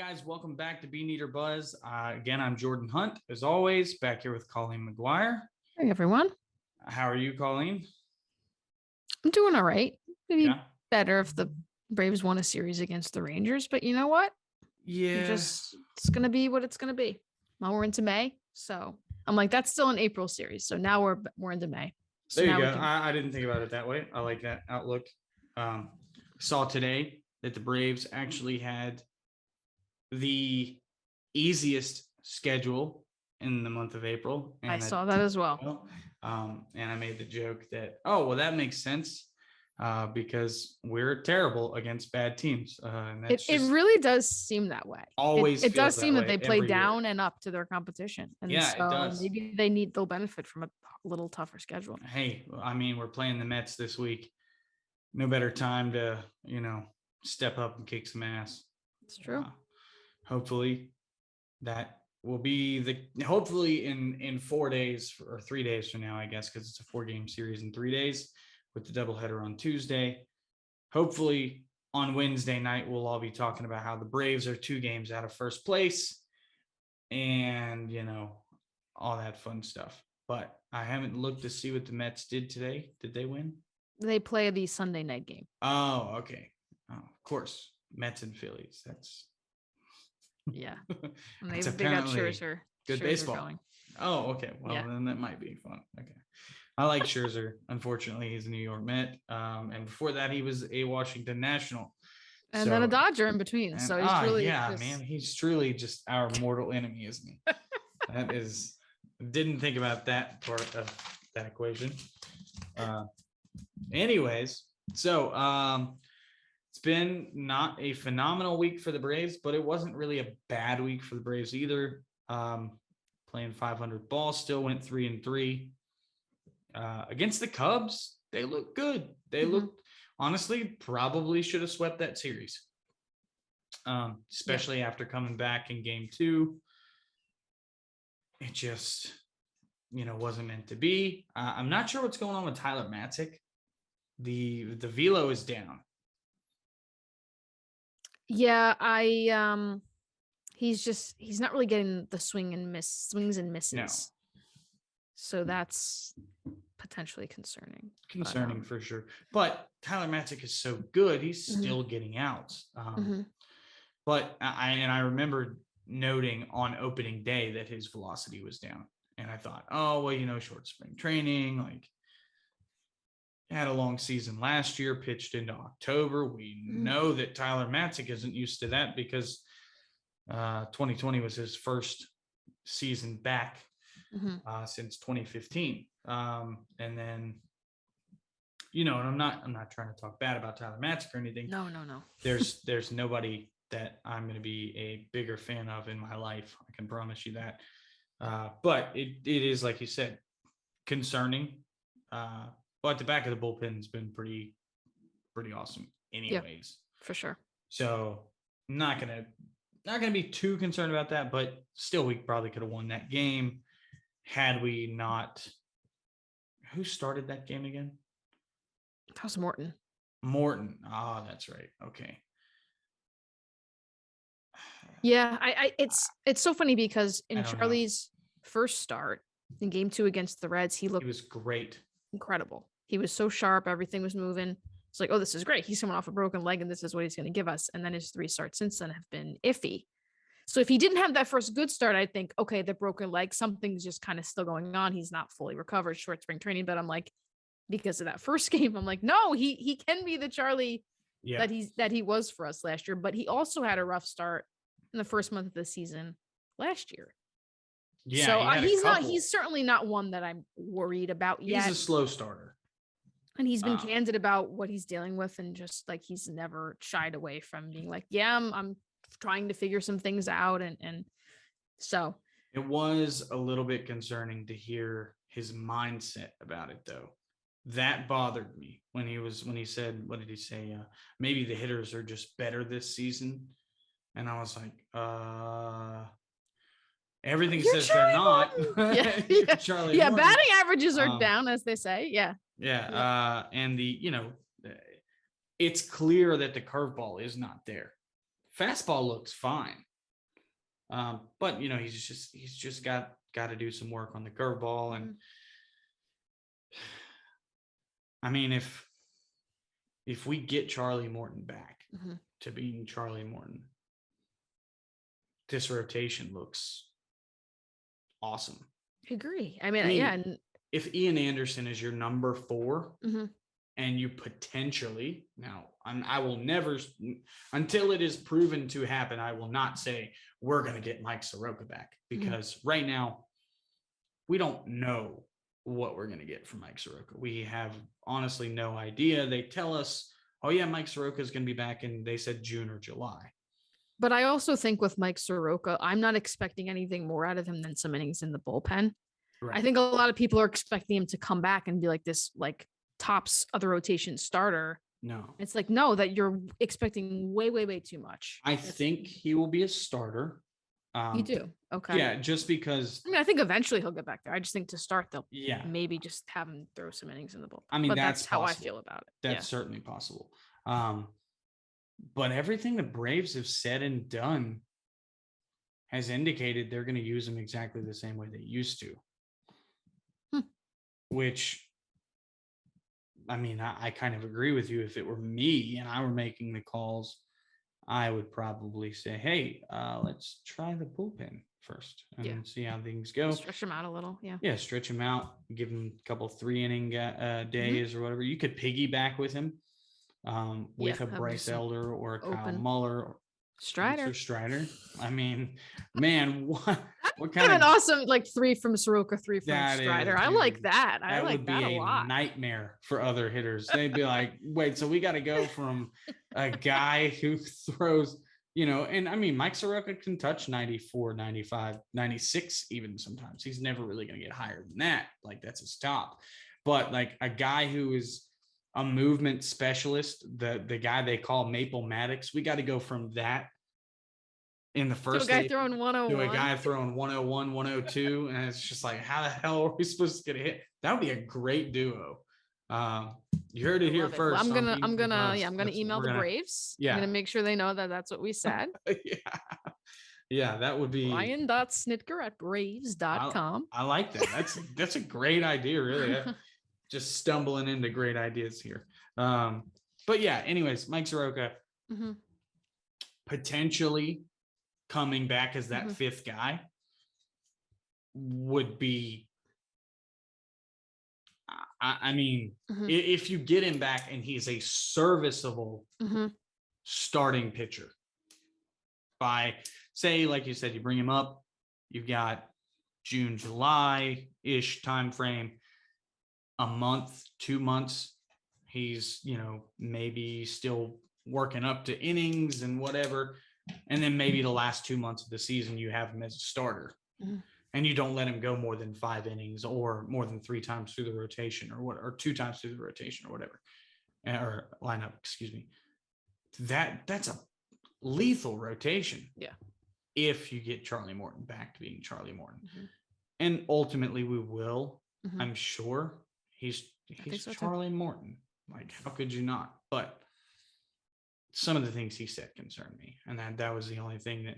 guys, welcome back to Beaneater Buzz. Again, I'm Jordan Hunt, as always, back here with Colleen McGuire. Hey, everyone. How are you, Colleen? I'm doing all right. Maybe Yeah. better if the Braves won a series against the Rangers, but you know what? Yeah. It's going to be what it's going to be. Now we're into May. So I'm like, that's still an April series. So now we're into May. So there you now go. can... I didn't think about it that way. I like that outlook. Saw today that the Braves actually had the easiest schedule in the month of April. And I saw that as well. And I made the joke that, oh, well, that makes sense because we're terrible against bad teams. And it really does seem that way. Always it does that seem that they play down and up to their competition. And yeah, so it does. Maybe they'll benefit from a little tougher schedule. Hey, I mean, we're playing the Mets this week. No better time to, step up and kick some ass. It's true. Hopefully that will be hopefully in 4 days or 3 days from now, I guess, because it's a 4-game series in 3 days with the doubleheader on Tuesday. Hopefully on Wednesday night, we'll all be talking about how the Braves are 2 games out of first place and, all that fun stuff. But I haven't looked to see what the Mets did today. Did they win? They play the Sunday night game. Oh, okay. Oh, of course. Mets and Phillies. That's yeah. And they got Scherzer. Good Scherzer baseball. Going. Oh, okay. Well, then that might be fun. Okay. I like Scherzer. Unfortunately, he's a New York Met. And before that, he was a Washington National. And then a Dodger in between. So he's really man. He's truly just our mortal enemy, isn't he? That is. Didn't think about that part of that equation. Anyways, so it's been not a phenomenal week for the Braves, but it wasn't really a bad week for the Braves either. Playing 500 ball, still went 3-3. Against the Cubs, they looked good. They looked, honestly, probably should have swept that series. Especially after coming back in game 2. It just, wasn't meant to be. I'm not sure what's going on with Tyler Matzik. The velo is down. Yeah, he's not really getting the swings and misses. No. So that's potentially concerning. For sure. But Tyler Matzik is so good, he's still getting outs. But I remember noting on opening day that his velocity was down. And I thought, oh, well, short spring training, had a long season last year, pitched into October. We know that Tyler Matzik isn't used to that because 2020 was his first season back since 2015. And then, and I'm not trying to talk bad about Tyler Matzik or anything. No. There's nobody that I'm going to be a bigger fan of in my life. I can promise you that. But it is, like you said, concerning. But the back of the bullpen has been pretty awesome anyways. Yeah, for sure. So I'm not gonna be too concerned about that, but still we probably could have won that game had we not. Who started that game again? That was Morton. Oh, that's right. Okay. Yeah, it's so funny because in Charlie's first start in game 2 against the Reds, he was great. Incredible. He was so sharp. Everything was moving. It's like, oh, this is great. He's coming off a broken leg and this is what he's going to give us. And then his 3 starts since then have been iffy. So if he didn't have that first good start, I'd think, okay, the broken leg, something's just kind of still going on. He's not fully recovered, short spring training. But I'm like, because of that first game, I'm like, no, he can be the Charlie that he was for us last year. But he also had a rough start in the first month of the season last year. Yeah, so he's certainly not one that I'm worried about yet. He's a slow starter. And he's been candid about what he's dealing with, and just like he's never shied away from being like, yeah, I'm trying to figure some things out. And so it was a little bit concerning to hear his mindset about it, though. That bothered me when he said, what did he say? Maybe the hitters are just better this season. And I was like, everything You're says Charlie they're not. Yeah. Charlie yeah, Morton. batting averages are down, as they say. Yeah. Yeah. And it's clear that the curveball is not there. Fastball looks fine. But he's just got to do some work on the curveball. And I mean, if we get Charlie Morton back to being Charlie Morton, this rotation looks awesome. I agree. I mean, yeah. If Ian Anderson is your number 4, and you potentially, now I will never, until it is proven to happen, I will not say we're going to get Mike Soroka back, because right now we don't know what we're going to get from Mike Soroka. We have honestly no idea. They tell us, oh yeah, Mike Soroka is going to be back, and they said June or July. But I also think with Mike Soroka, I'm not expecting anything more out of him than some innings in the bullpen. Right. I think a lot of people are expecting him to come back and be like this, like tops of the rotation starter. No, it's like, no, that you're expecting way, way, way too much. I think he will be a starter. You do? Okay. Yeah, just because. I mean, I think eventually he'll get back there. I just think to start, they'll maybe just have him throw some innings in the bullpen. I mean, but that's how I feel about it. That's certainly possible. But everything the Braves have said and done has indicated they're going to use him exactly the same way they used to. Which, I mean, I kind of agree with you. If it were me and I were making the calls, I would probably say, hey, let's try the bullpen first and see how things go. Stretch him out a little. Yeah, stretch him out. Give him a couple 3-inning days or whatever. You could piggyback with him with a Bryce Elder or a Kyle Muller or Strider. I mean, man, what kind of an awesome, like 3 from Soroka, 3 from Strider. I like that. I like that a lot. That would be a nightmare for other hitters. They'd be like, wait, so we got to go from a guy who throws, and I mean, Mike Soroka can touch 94, 95, 96 even sometimes. He's never really going to get higher than that. Like, that's his top. But like a guy who is a movement specialist, the guy they call Maple Maddox, we got to go from that in the first to a guy throwing 101 to a guy throwing 101, 102, and it's just like, how the hell are we supposed to get a hit? That would be a great duo. You heard it here first. Well, I'm gonna email the Braves. I'm gonna make sure they know that that's what we said. Yeah, that would be Ryan.Snitker@braves.com. I like that. That's a great idea, really. Just stumbling into great ideas here. But yeah, anyways, Mike Soroka potentially coming back as that 5th guy would be, I mean, if you get him back and he's a serviceable starting pitcher by, say, like you said, you bring him up, you've got June, July-ish time frame, a month, 2 months, he's, maybe still working up to innings and whatever. And then maybe the last 2 months of the season, you have him as a starter and you don't let him go more than 5 innings or more than 3 times through the rotation or 2 times through the rotation or whatever, or lineup, excuse me. That's a lethal rotation. Yeah. If you get Charlie Morton back to being Charlie Morton. And ultimately we will, I'm sure. He's so Charlie Morton. Like, how could you not? But some of the things he said concerned me. And that was the only thing that,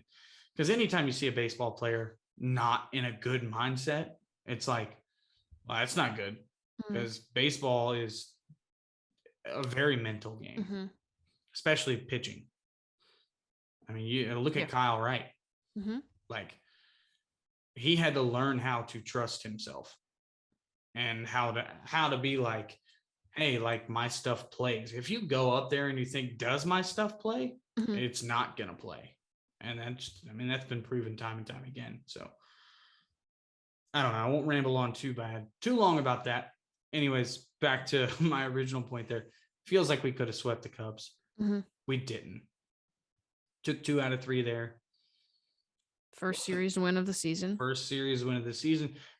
because anytime you see a baseball player not in a good mindset, it's like, well, that's not good, because baseball is a very mental game, especially pitching. I mean, you look at Kyle Wright. Like, he had to learn how to trust himself and how to be like, hey, like, my stuff plays. If you go up there and you think, does my stuff play? It's not going to play. And that's been proven time and time again. So I don't know. I won't ramble on too long about that. Anyways, back to my original point there. Feels like we could have swept the Cubs. We didn't. Took 2 out of 3 there. First series win of the season.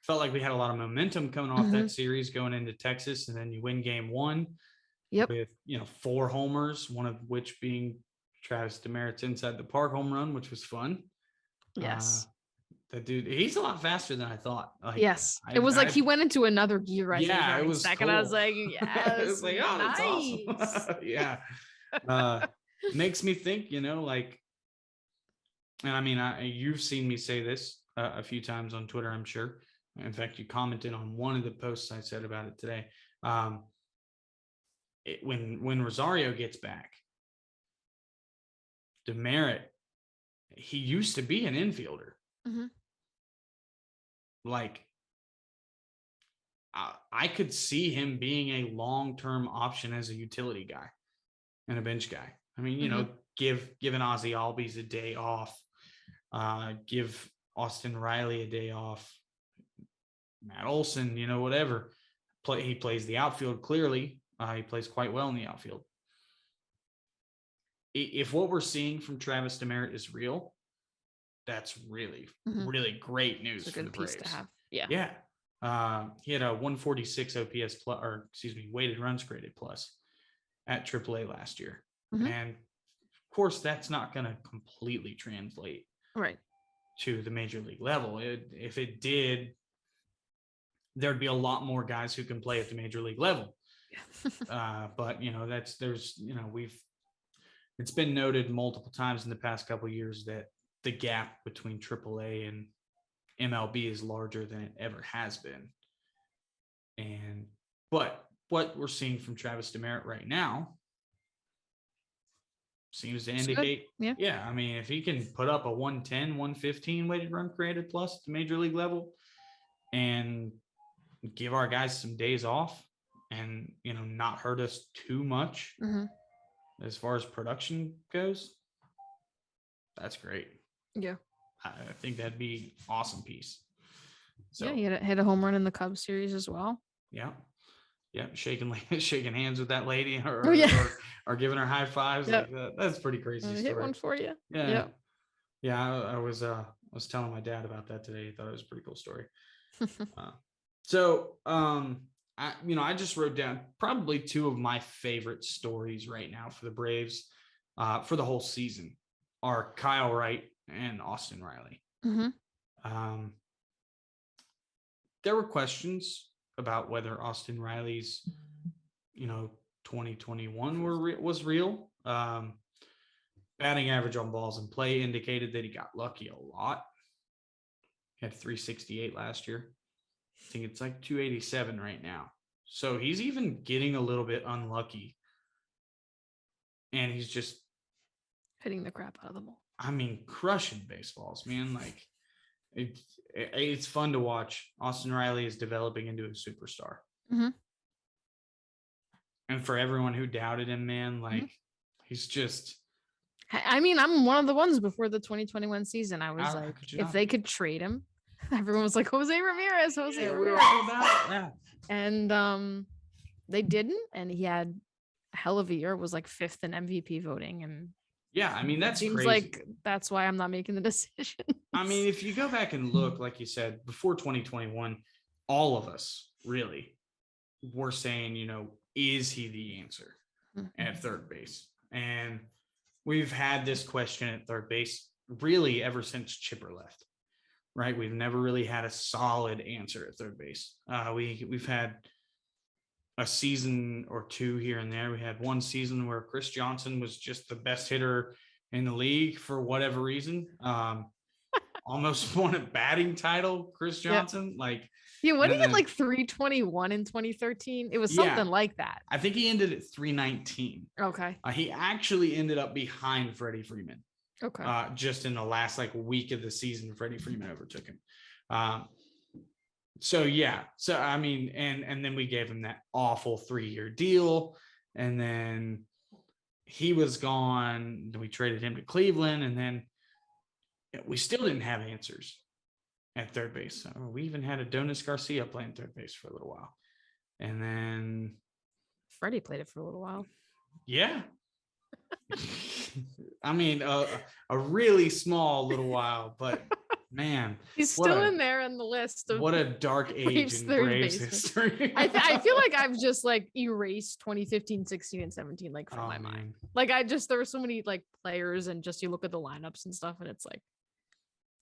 Felt like we had a lot of momentum coming off that series going into Texas, and then you win game 1 with 4 homers, one of which being Travis Demerit's inside the park home run, which was fun. Yes. That dude, he's a lot faster than I thought. Like, yes. It was like he went into another gear right it was second. Cool. I was like, yes. It was like, oh, that's awesome. Yeah. Makes me think, like, and I mean, you've seen me say this a few times on Twitter, I'm sure. In fact, you commented on one of the posts I said about it today. When Rosario gets back, Demerit, he used to be an infielder. Mm-hmm. Like, I could see him being a long-term option as a utility guy and a bench guy. I mean, you know, give an Ozzy Albies a day off, give Austin Reilly a day off, Matt Olson, you know, whatever. He plays the outfield clearly. He plays quite well in the outfield. If what we're seeing from Travis Demerit is real, that's really, really great news for the Braves. To have. Yeah. Yeah. He had a 146 OPS plus, or excuse me, weighted runs created plus at AAA last year. And of course, that's not going to completely translate to the major league level. If it did, there'd be a lot more guys who can play at the major league level. But you know, it's been noted multiple times in the past couple of years that the gap between AAA and MLB is larger than it ever has been. But what we're seeing from Travis Demerit right now seems to indicate, I mean, if he can put up a 110, 115 weighted run created plus at the major league level and give our guys some days off and, you know, not hurt us too much as far as production goes, that's great. Yeah. I think that'd be an awesome piece. So, yeah, he hit a home run in the Cubs series as well. Yeah. Yeah. Shaking hands with that lady or giving her high fives. Like that's pretty crazy. Story. Hit one for you. Yeah. Yeah. I was telling my dad about that today. He thought it was a pretty cool story. I just wrote down probably two of my favorite stories right now for the Braves for the whole season are Kyle Wright and Austin Reilly. There were questions about whether Austin Riley's, 2021 was real. Batting average on balls in play indicated that he got lucky a lot. He had 368 last year. I think it's like 287 right now. So he's even getting a little bit unlucky. And he's just hitting the crap out of the ball. I mean, crushing baseballs, man. Like it's fun to watch. Austin Reilly is developing into a superstar. And for everyone who doubted him, man, like he's just. I mean, I'm one of the ones before the 2021 season. I was like, if they could trade him, everyone was like, Jose Ramirez. We were all about it. And they didn't. And he had a hell of a year. Was like 5th in MVP voting. And yeah, I mean, that seems crazy. Like that's why I'm not making the decision. I mean, if you go back and look, like you said, before 2021, all of us really were saying, is he the answer at third base? And we've had this question at third base really ever since Chipper left, right? We've never really had a solid answer at third base. We've had a season or two here and there. We had one season where Chris Johnson was just the best hitter in the league for whatever reason. Almost won a batting title, Chris Johnson. When he had like 321 in 2013, it was something like that. I think he ended at 319. Okay. He actually ended up behind Freddie Freeman. Okay. Just in the last week of the season, Freddie Freeman overtook him. So I mean, and then we gave him that awful 3-year deal, and then he was gone. We traded him to Cleveland, and then we still didn't have answers at third base. We even had Adonis Garcia playing third base for a little while, and then Freddie played it for a little while. Yeah. I mean, a really small little while, but man, he's still in there in the list of what a dark age in Braves history. I feel like I've just erased 2015, 16, and 17 from my mind. There were so many players, and just you look at the lineups and stuff, and it's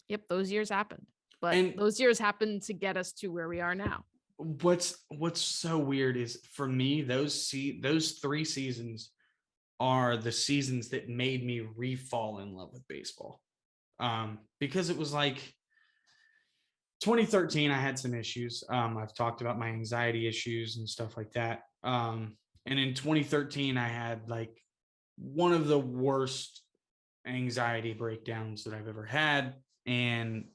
yep, those years happened. But those years happened to get us to where we are now. What's so weird is, for me, those 3 seasons are the seasons that made me re-fall in love with baseball. because it was like 2013, I had some issues. I've talked about my anxiety issues and stuff like that. And in 2013, I had like one of the worst anxiety breakdowns that I've ever had. And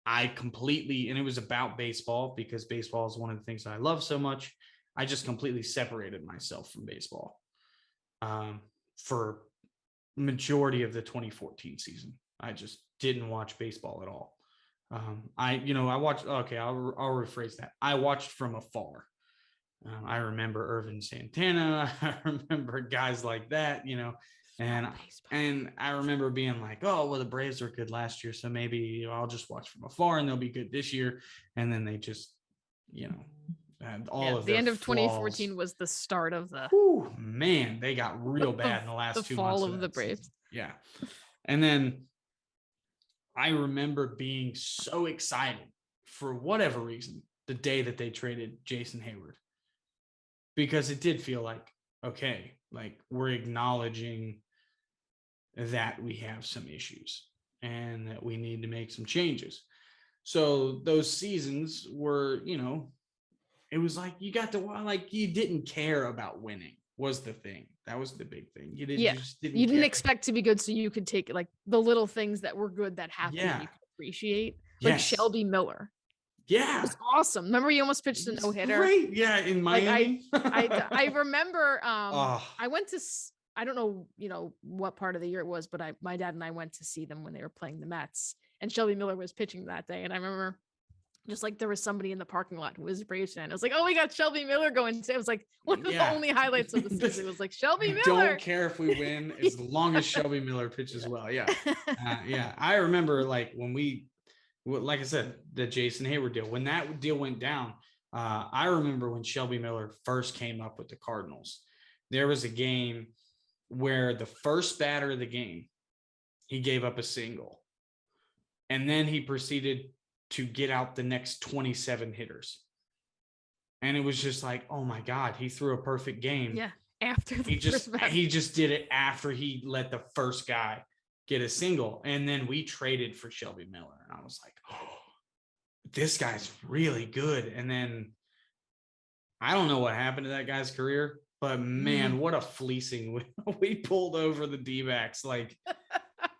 and it was about baseball, because baseball is one of the things that I love so much. I just completely separated myself from baseball for majority of the 2014 season. I just didn't watch baseball at all. I watched, okay, I'll rephrase that. I watched from afar. I remember Irvin Santana. I remember guys like that, and I remember being like, oh, well, the Braves were good last year, so maybe I'll just watch from afar and they'll be good this year. And then they just, had all of the their end of flaws. 2014 was the start of the man, they got real bad in the last 2 months fall of the Braves. Season. Yeah. And then I remember being so excited for whatever reason the day that they traded Jason Hayward, because it did feel like, okay, like we're acknowledging that we have some issues and that we need to make some changes. So those seasons were, it was like you got to, like, you didn't care about winning was the thing. That was the big thing. You didn't expect to be good, so you could take like the little things that were good that happened and you could appreciate. Like Shelby Miller. Yeah. It was awesome. Remember he almost pitched a no-hitter? Great. Yeah, in Miami. I remember I went to, I don't know, what part of the year it was, but my dad and I went to see them when they were playing the Mets, and Shelby Miller was pitching that day. And I remember just like there was somebody in the parking lot who was a Braves fan. I was like, oh, we got Shelby Miller going. It was like one of the only highlights of the season. It was like Shelby Miller. Don't care if we win as long as Shelby Miller pitches well. Yeah. Yeah. I remember like like I said, the Jason Hayward deal, when that deal went down, I remember when Shelby Miller first came up with the Cardinals, there was a game where the first batter of the game, he gave up a single. And then he proceeded to get out the next 27 hitters. And it was just like, oh my God, he threw a perfect game. Yeah. After he just did it after he let the first guy get a single. And then we traded for Shelby Miller. And I was like, oh, this guy's really good. And then I don't know what happened to that guy's career, but man, what a fleecing we pulled over the D-backs. Like,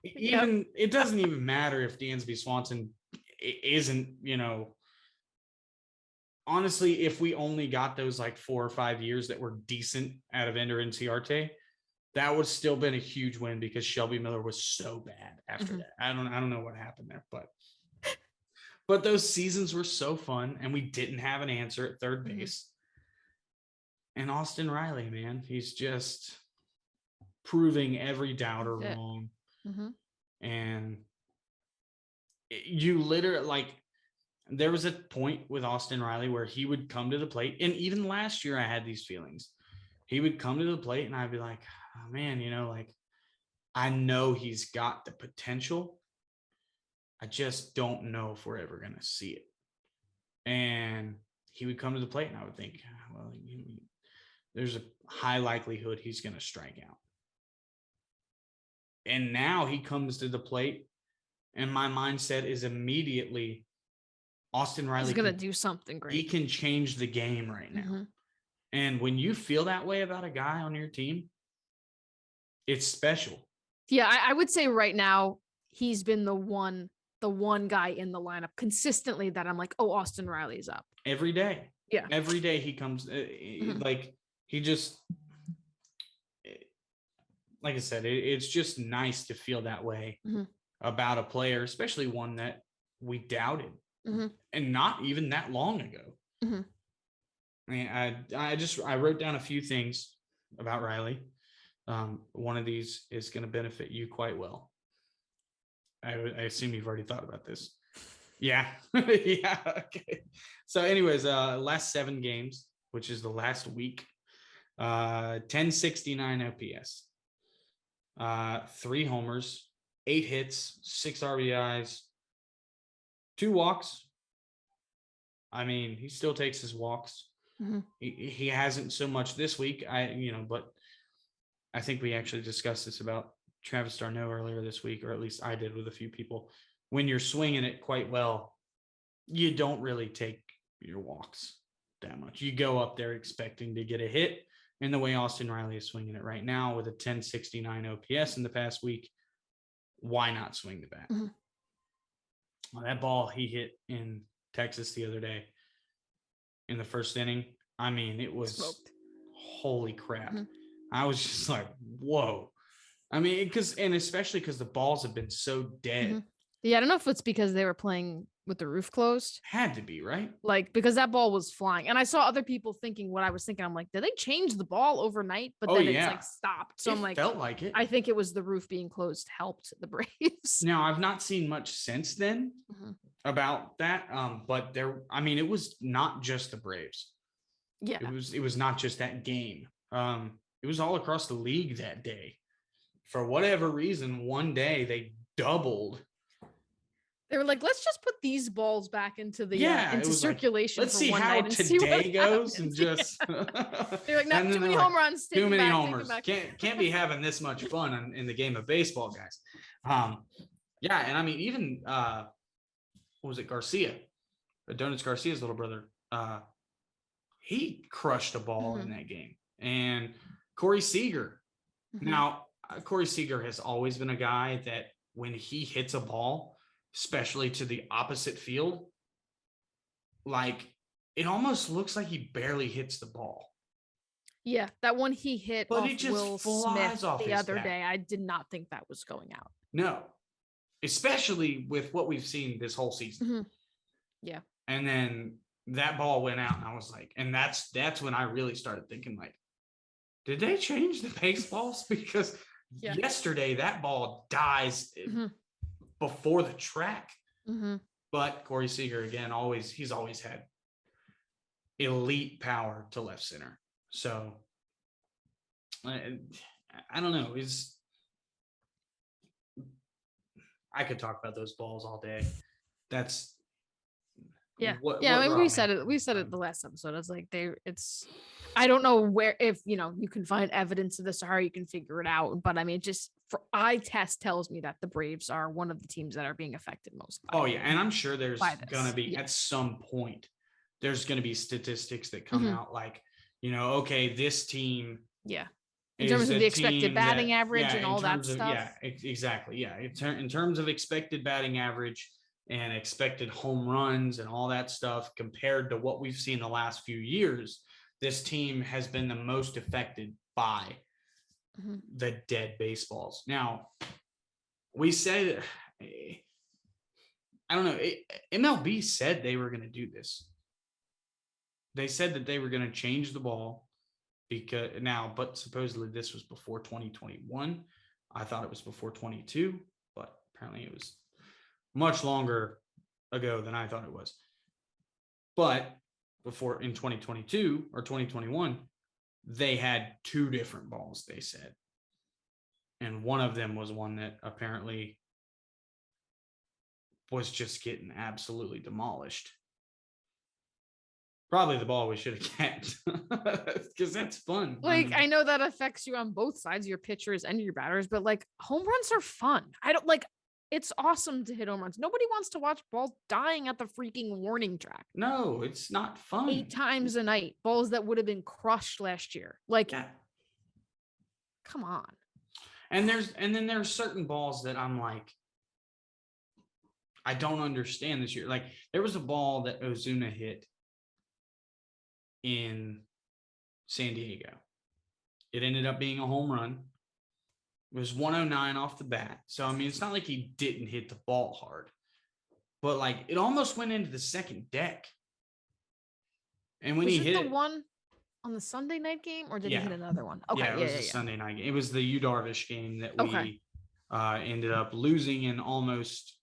it doesn't even matter if Dansby Swanson isn't, honestly, if we only got those like 4 or 5 years that were decent out of Ender Inciarte, that would still been a huge win, because Shelby Miller was so bad after that. I don't know what happened there, but those seasons were so fun, and we didn't have an answer at third base. And Austin Reilly, man, he's just proving every doubter wrong. And you literally, like, there was a point with Austin Reilly where he would come to the plate. And even last year, I had these feelings. He would come to the plate and I'd be like, oh, man, like, I know he's got the potential. I just don't know if we're ever going to see it. And he would come to the plate and I would think, well, there's a high likelihood he's going to strike out. And now he comes to the plate and my mindset is immediately, Austin Reilly is going to do something great. He can change the game right now. And when you feel that way about a guy on your team, it's special. Yeah, I would say right now he's been the one guy in the lineup consistently that I'm like, oh, Austin Riley's up. Every day. Yeah. Every day he comes, like, he just, like I said, it's just nice to feel that way about a player, especially one that we doubted. And not even that long ago. I mean, I wrote down a few things about Reilly. One of these is going to benefit you quite well. I assume you've already thought about this. Yeah. Yeah. Okay. So anyways, last 7 games, which is the last week, 1069 OPS, 3 homers, 8 hits, 6 RBIs, 2 walks. I mean, he still takes his walks. He hasn't so much this week. But I think we actually discussed this about Travis Darno earlier this week, or at least I did with a few people. When you're swinging it quite well, you don't really take your walks that much. You go up there expecting to get a hit. And the way Austin Reilly is swinging it right now with a 1069 OPS in the past week, why not swing the bat? Mhm. Well, that ball he hit in Texas the other day in the first inning, I mean, it was Smoked. holy crap. Mhm. I was just like, whoa. I mean, especially because the balls have been so dead. Mhm. Yeah, I don't know if it's because they were playing with the roof closed. Had to be, right? Like, because that ball was flying. And I saw other people thinking what I was thinking. I'm like, did they change the ball overnight? But then it's like stopped. So I'm like, felt like it. I think it was the roof being closed helped the Braves. Now, I've not seen much since then about that. But it was not just the Braves. Yeah. It was not just that game. It was all across the league that day. For whatever reason, one day they doubled. They were like, let's just put these balls back into the into circulation. Let's see how today goes, and just they're like, not too many home runs. Too many homers. Can't be having this much fun in the game of baseball, guys. Yeah, and I mean, even what was it, Garcia, Adonis Garcia's little brother? He crushed a ball in that game, and Corey Seeger. Now, Corey Seeger has always been a guy that when he hits a ball, especially to the opposite field, like it almost looks like he barely hits the ball. Yeah, that one he hit but off it just Will flies Smith off the his other bat. day. I did not think that was going out. No, especially with what we've seen this whole season. Yeah. And then that ball went out, and I was like, and that's when I really started thinking, like, did they change the baseballs? Because yesterday that ball dies before the track. But Corey Seager, again, he's always had elite power to left center. So I don't know. I could talk about those balls all day. That's I mean, we said it the last episode. I was like, I don't know if you can find evidence of this or how you can figure it out, but I mean, just for eye test tells me that the Braves are one of the teams that are being affected most. And I'm sure there's gonna be at some point there's gonna be statistics that come out like, okay, this team in terms of the expected batting average and all that stuff. Exactly. In terms of expected batting average and expected home runs and all that stuff, compared to what we've seen the last few years, this team has been the most affected by the dead baseballs. Now, we said, I don't know, MLB said they were going to do this. They said that they were going to change the ball but supposedly this was before 2021. I thought it was before 22, but apparently it was much longer ago than I thought it was. But before, in 2022 or 2021, they had two different balls, they said. And one of them was one that apparently was just getting absolutely demolished. Probably the ball we should have kept, because that's fun. Like, I know that affects you on both sides, your pitchers and your batters, but like home runs are fun. It's awesome to hit home runs. Nobody wants to watch balls dying at the freaking warning track. No, it's not fun. 8 times a night, balls that would have been crushed last year. Come on. And then there's certain balls that I'm like, I don't understand this year. Like, there was a ball that Ozuna hit in San Diego. It ended up being a home run. It was 109 off the bat. So, I mean, it's not like he didn't hit the ball hard, but like it almost went into the second deck. And when he hit the one on the Sunday night game, or did he hit another one? Okay. Yeah, it was a Sunday night game. It was the Yu Darvish game that we ended up losing, and almost,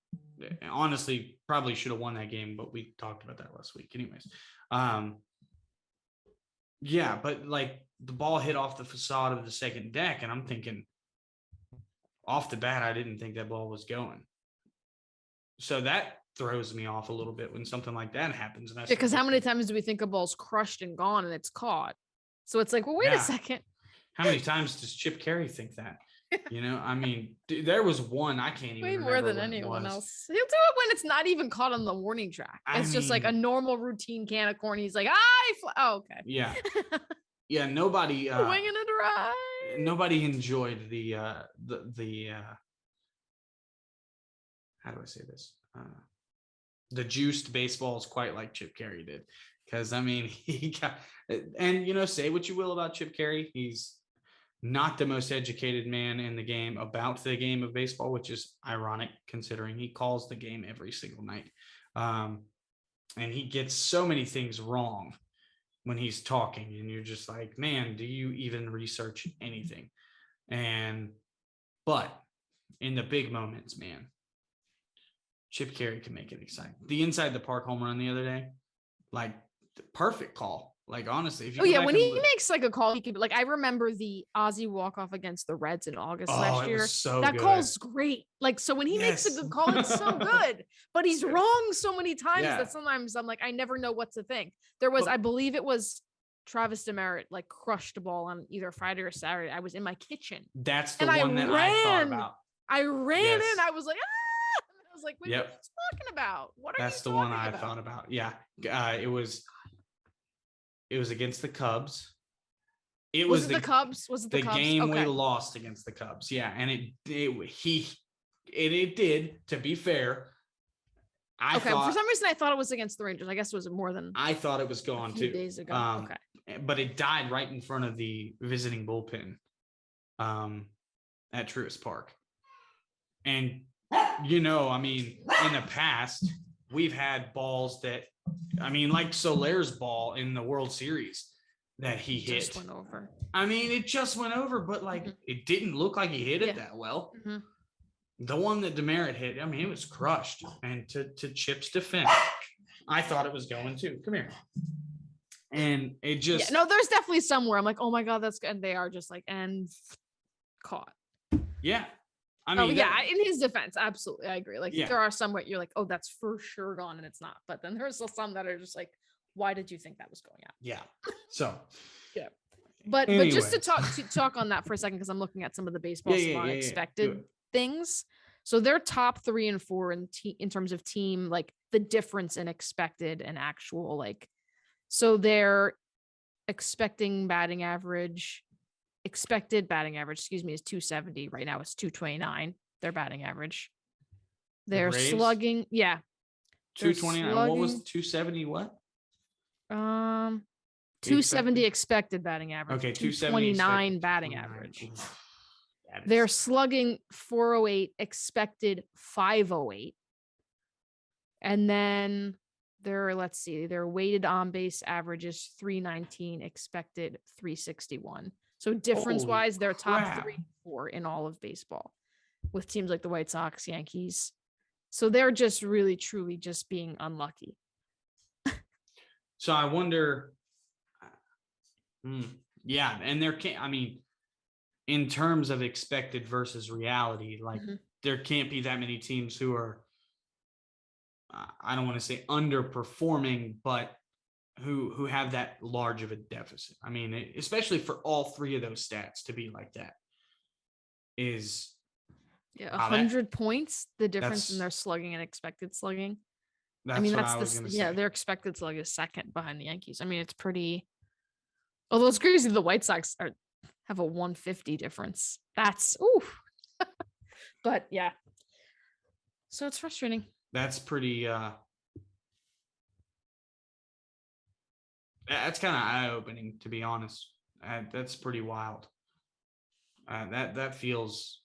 honestly, probably should have won that game, but we talked about that last week. Anyways. But like the ball hit off the facade of the second deck, and I'm thinking, off the bat, I didn't think that ball was going. So that throws me off a little bit when something like that happens. And because how many times do we think a ball's crushed and gone and it's caught? So it's like, well, wait a second. How many times does Chip Carey think that? I mean, there was one, I can't Way even more remember than what it anyone was. else. He'll do it when it's not even caught on the warning track. I It's just like a mean, normal routine can of corn. He's like, oh, okay. yeah. Yeah, nobody Winging it right. nobody enjoyed the how do I say this? The juiced baseballs quite like Chip Carey did. Because I mean, he got, and say what you will about Chip Carey, he's not the most educated man in the game about the game of baseball, which is ironic considering he calls the game every single night. And he gets so many things wrong when he's talking, and you're just like, man, do you even research anything? But in the big moments, man, Chip Carey can make it exciting. The inside the park home run the other day, like, the perfect call. Like, honestly, if you when he makes like a call, he could, like, I remember the Ozzy walk-off against the Reds in August last year. So that good. Call's great. Like, so when he makes a good call, it's so good. But he's wrong so many times that sometimes I'm like, I never know what to think. There was, I believe it was Travis Demerit, like, crushed a ball on either Friday or Saturday. I was in my kitchen. That's the one that I thought about. I ran in. I was like, ah! And I was like, what are you talking about? What are That's the one I thought about. Yeah. It was against the Cubs. Was it the Cubs? Was it the Cubs? Game we lost against the Cubs? Yeah, and it did. To be fair, I thought, for some reason I thought it was against the Rangers. I guess it was more than I thought it was going a few days ago. But it died right in front of the visiting bullpen, at Truist Park, and I mean, in the past we've had balls that. I mean, like Soler's ball in the World Series that he hit. Just went over. I mean, it just went over, but it didn't look like he hit it that well. The one that Demerit hit, I mean, it was crushed. And to Chip's defense, I thought it was going to. Come here. And it just... no, there's definitely somewhere. I'm like, oh my God, that's good. And they are just like, and caught. Yeah. I mean, in his defense, absolutely. I agree. Like, there are some where you're like, oh, that's for sure gone, and it's not. But then there's still some that are just like, why did you think that was going out? Yeah. So, yeah. But just to talk on that for a second, because I'm looking at some of the baseball unexpected things. So they're top 3 and 4 in terms of team, like the difference in expected and actual, like, so they're expected batting average, is 270. Right now it's 229. Their batting average. They're slugging. Yeah. 229. What was 270? What? 270 expected batting average. Okay. 229 batting average. They're slugging 408, expected 508. And then their weighted on base average is 319, expected 361. So difference-wise, they're top 3 and 4 in all of baseball with teams like the White Sox, Yankees. So they're just really, truly just being unlucky. So I wonder, and I mean, in terms of expected versus reality, like there can't be that many teams who are, I don't want to say underperforming, but who have that large of a deficit. I mean, especially for all 3 of those stats to be like that is 100 points, the difference in their slugging and expected slugging. Their expected slug is second behind the Yankees. I mean, it's pretty, although it's crazy the White Sox have a 150 difference. That's but yeah. So it's frustrating. That's pretty that's kind of eye-opening, to be honest. That's pretty wild. That feels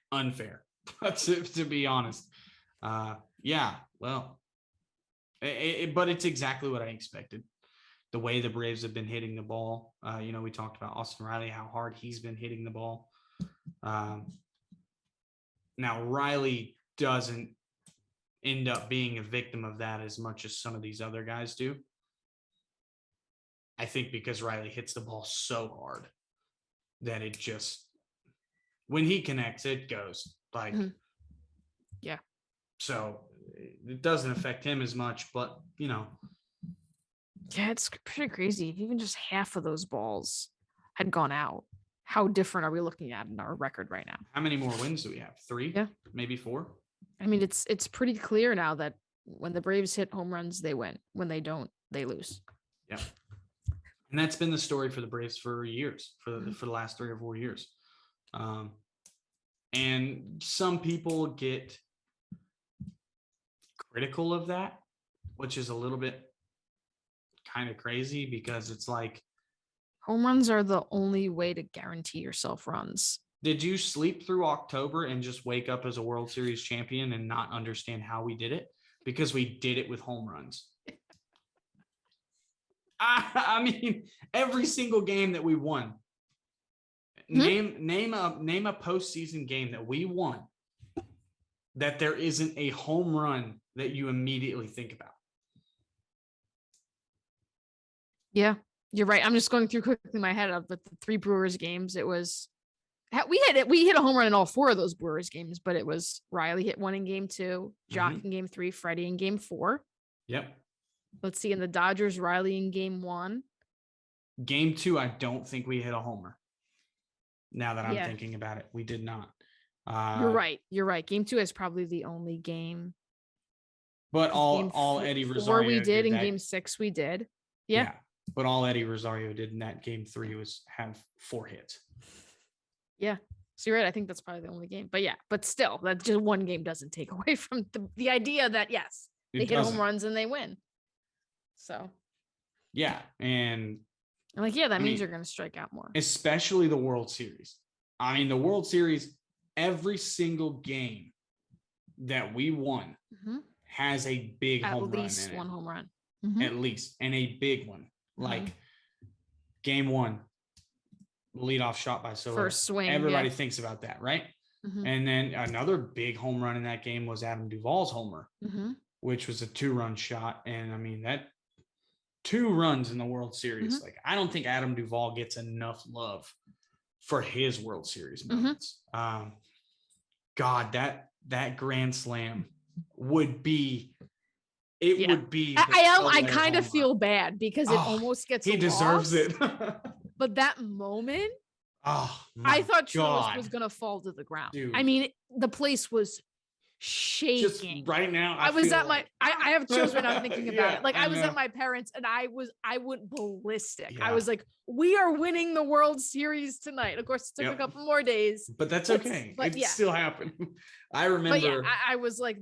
unfair, to be honest. Well, but it's exactly what I expected. The way the Braves have been hitting the ball. We talked about Austin Reilly, how hard he's been hitting the ball. Now, Reilly doesn't end up being a victim of that as much as some of these other guys do. I think because Reilly hits the ball so hard that it just, when he connects, it goes like, yeah. So it doesn't affect him as much, but yeah, it's pretty crazy. If even just half of those balls had gone out, how different are we looking at in our record right now? How many more wins do we have? 3? Yeah. Maybe 4? I mean, it's pretty clear now that when the Braves hit home runs, they win. When they don't, they lose. Yeah. And that's been the story for the Braves for years, for the last 3 or 4 years. And some people get critical of that, which is a little bit kind of crazy because it's like, home runs are the only way to guarantee yourself runs. did you sleep through October and just wake up as a World Series champion and not understand how we did it? Because we did it with home runs. I mean, every single game that we won. Name a postseason game that we won that there isn't a home run that you immediately think about. Yeah, you're right. I'm just going through quickly in my head of the 3 Brewers games. It was we hit a home run in all 4 of those Brewers games, but it was Reilly hit 1 in game 2, Jock in game 3, Freddie in game 4. Yep. Let's see, in the Dodgers, Reilly in game 1. Game 2, I don't think we hit a homer. Now that I'm thinking about it, we did not. You're right. You're right. Game 2 is probably the only game. But all Eddie Rosario we did in that, game 6 we did. Yeah. But all Eddie Rosario did in that game 3 was have 4 hits. Yeah. So you're right. I think that's probably the only game. But yeah, but still, that just one game doesn't take away from the idea that yes, they hit home runs and they win. So yeah, and I'm like, yeah, that means you're going to strike out more. Especially the World Series. I mean, the World Series, every single game that we won has a big home run. At least one home run. At least, and a big one. Like game 1, leadoff shot by Soler. First swing. Everybody thinks about that, right? And then another big home run in that game was Adam Duvall's homer, which was a 2-run shot. And I mean, that 2 runs in the World Series. Like, I don't think Adam Duvall gets enough love for his World Series moments. God, that grand slam would be. It would be. I kind of feel bad because it almost gets. He deserves it. But that moment, I thought Truist was gonna fall to the ground. Dude. I mean, the place was shaking. Just right now, I have chills right now thinking about it. Like I was at my parents and I went ballistic. Yeah. I was like, we are winning the World Series tonight. Of course, it took a couple more days, but that's okay. It still happened. I remember. But yeah, I was like,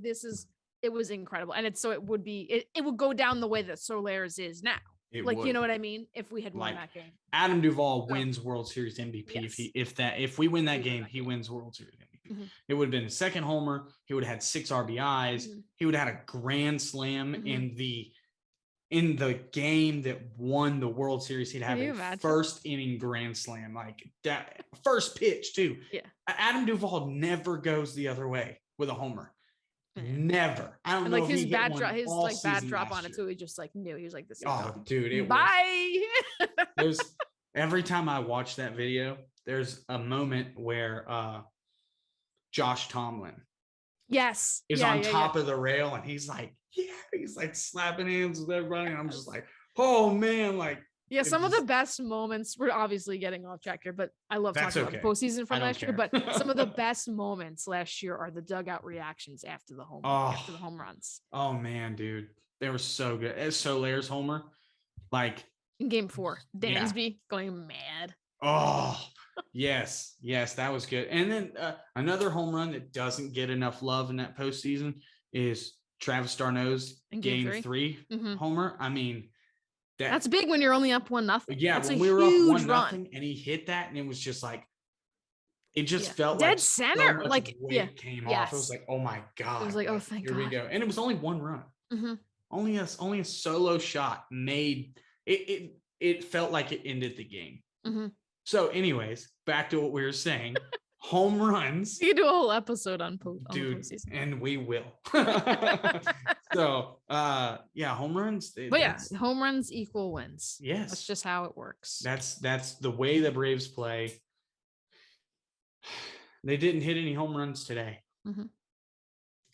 it was incredible, and it would go down the way that Soler's is now. You know what I mean? If we had won that game, Adam Duvall wins World Series MVP. Yes. If we win that game, he wins World Series MVP. It would have been his 2nd homer. He would have had 6 RBIs. He would have had a grand slam in the game that won the World Series. He'd have a first inning grand slam, like that first pitch too. Yeah. Adam Duvall never goes the other way with a homer. Never. I don't know. Like his bad drop on it too. He just like knew. He was like, "This is dude, bye." There's every time I watch that video, there's a moment where Josh Tomlin is on top of the rail and he's like slapping hands with everybody, and I'm just like, oh man, like. Yeah, some of the best moments, we're obviously getting off track here, but I love talking about the postseason from last year. But some of the best moments last year are the dugout reactions after the home runs. Oh man, dude. They were so good. As Soler's homer, like in game 4, Dansby going mad. Oh, yes, that was good. And then another home run that doesn't get enough love in that postseason is Travis d'Arnaud's game 3 homer. I mean, that's big when you're only up 1-0. Yeah, when we were up 1-0 and he hit that, and it was just like, it just felt dead like center. So much like weight came off. It was like, oh my god. It was like, oh thank God. Here we go. And it was only 1 run. Only a solo shot made it. It felt like it ended the game. So, anyways, back to what we were saying. Home runs. You can do a whole episode on postseason. And we will. So, home runs. Home runs equal wins. Yes, that's just how it works. That's the way the Braves play. They didn't hit any home runs today, and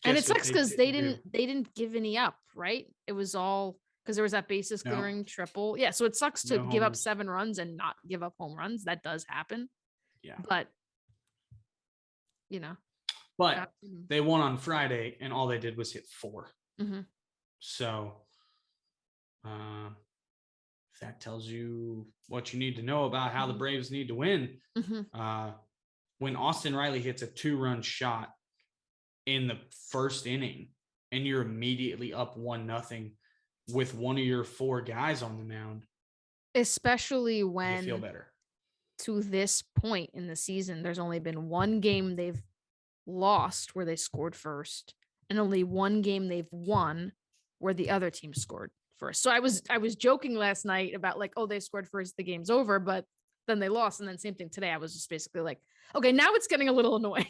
it sucks because they didn't give any up. Right? It was all because there was that bases clearing triple. Yeah, so it sucks to give up 7 runs and not give up home runs. That does happen. Yeah. But, you know. But they won on Friday, and all they did was hit 4. Mm-hmm. So that tells you what you need to know about how the Braves need to win. Mm-hmm. When Austin Reilly hits a 2-run shot in the first inning, and you're immediately up 1-0 with one of your 4 guys on the mound, especially when you feel better. To this point in the season, there's only been one game they've lost where they scored first, and only one game they've won where the other team scored first. So I was joking last night about like, oh, they scored first, the game's over, but then they lost. And then same thing today. I was just basically like, okay, now it's getting a little annoying.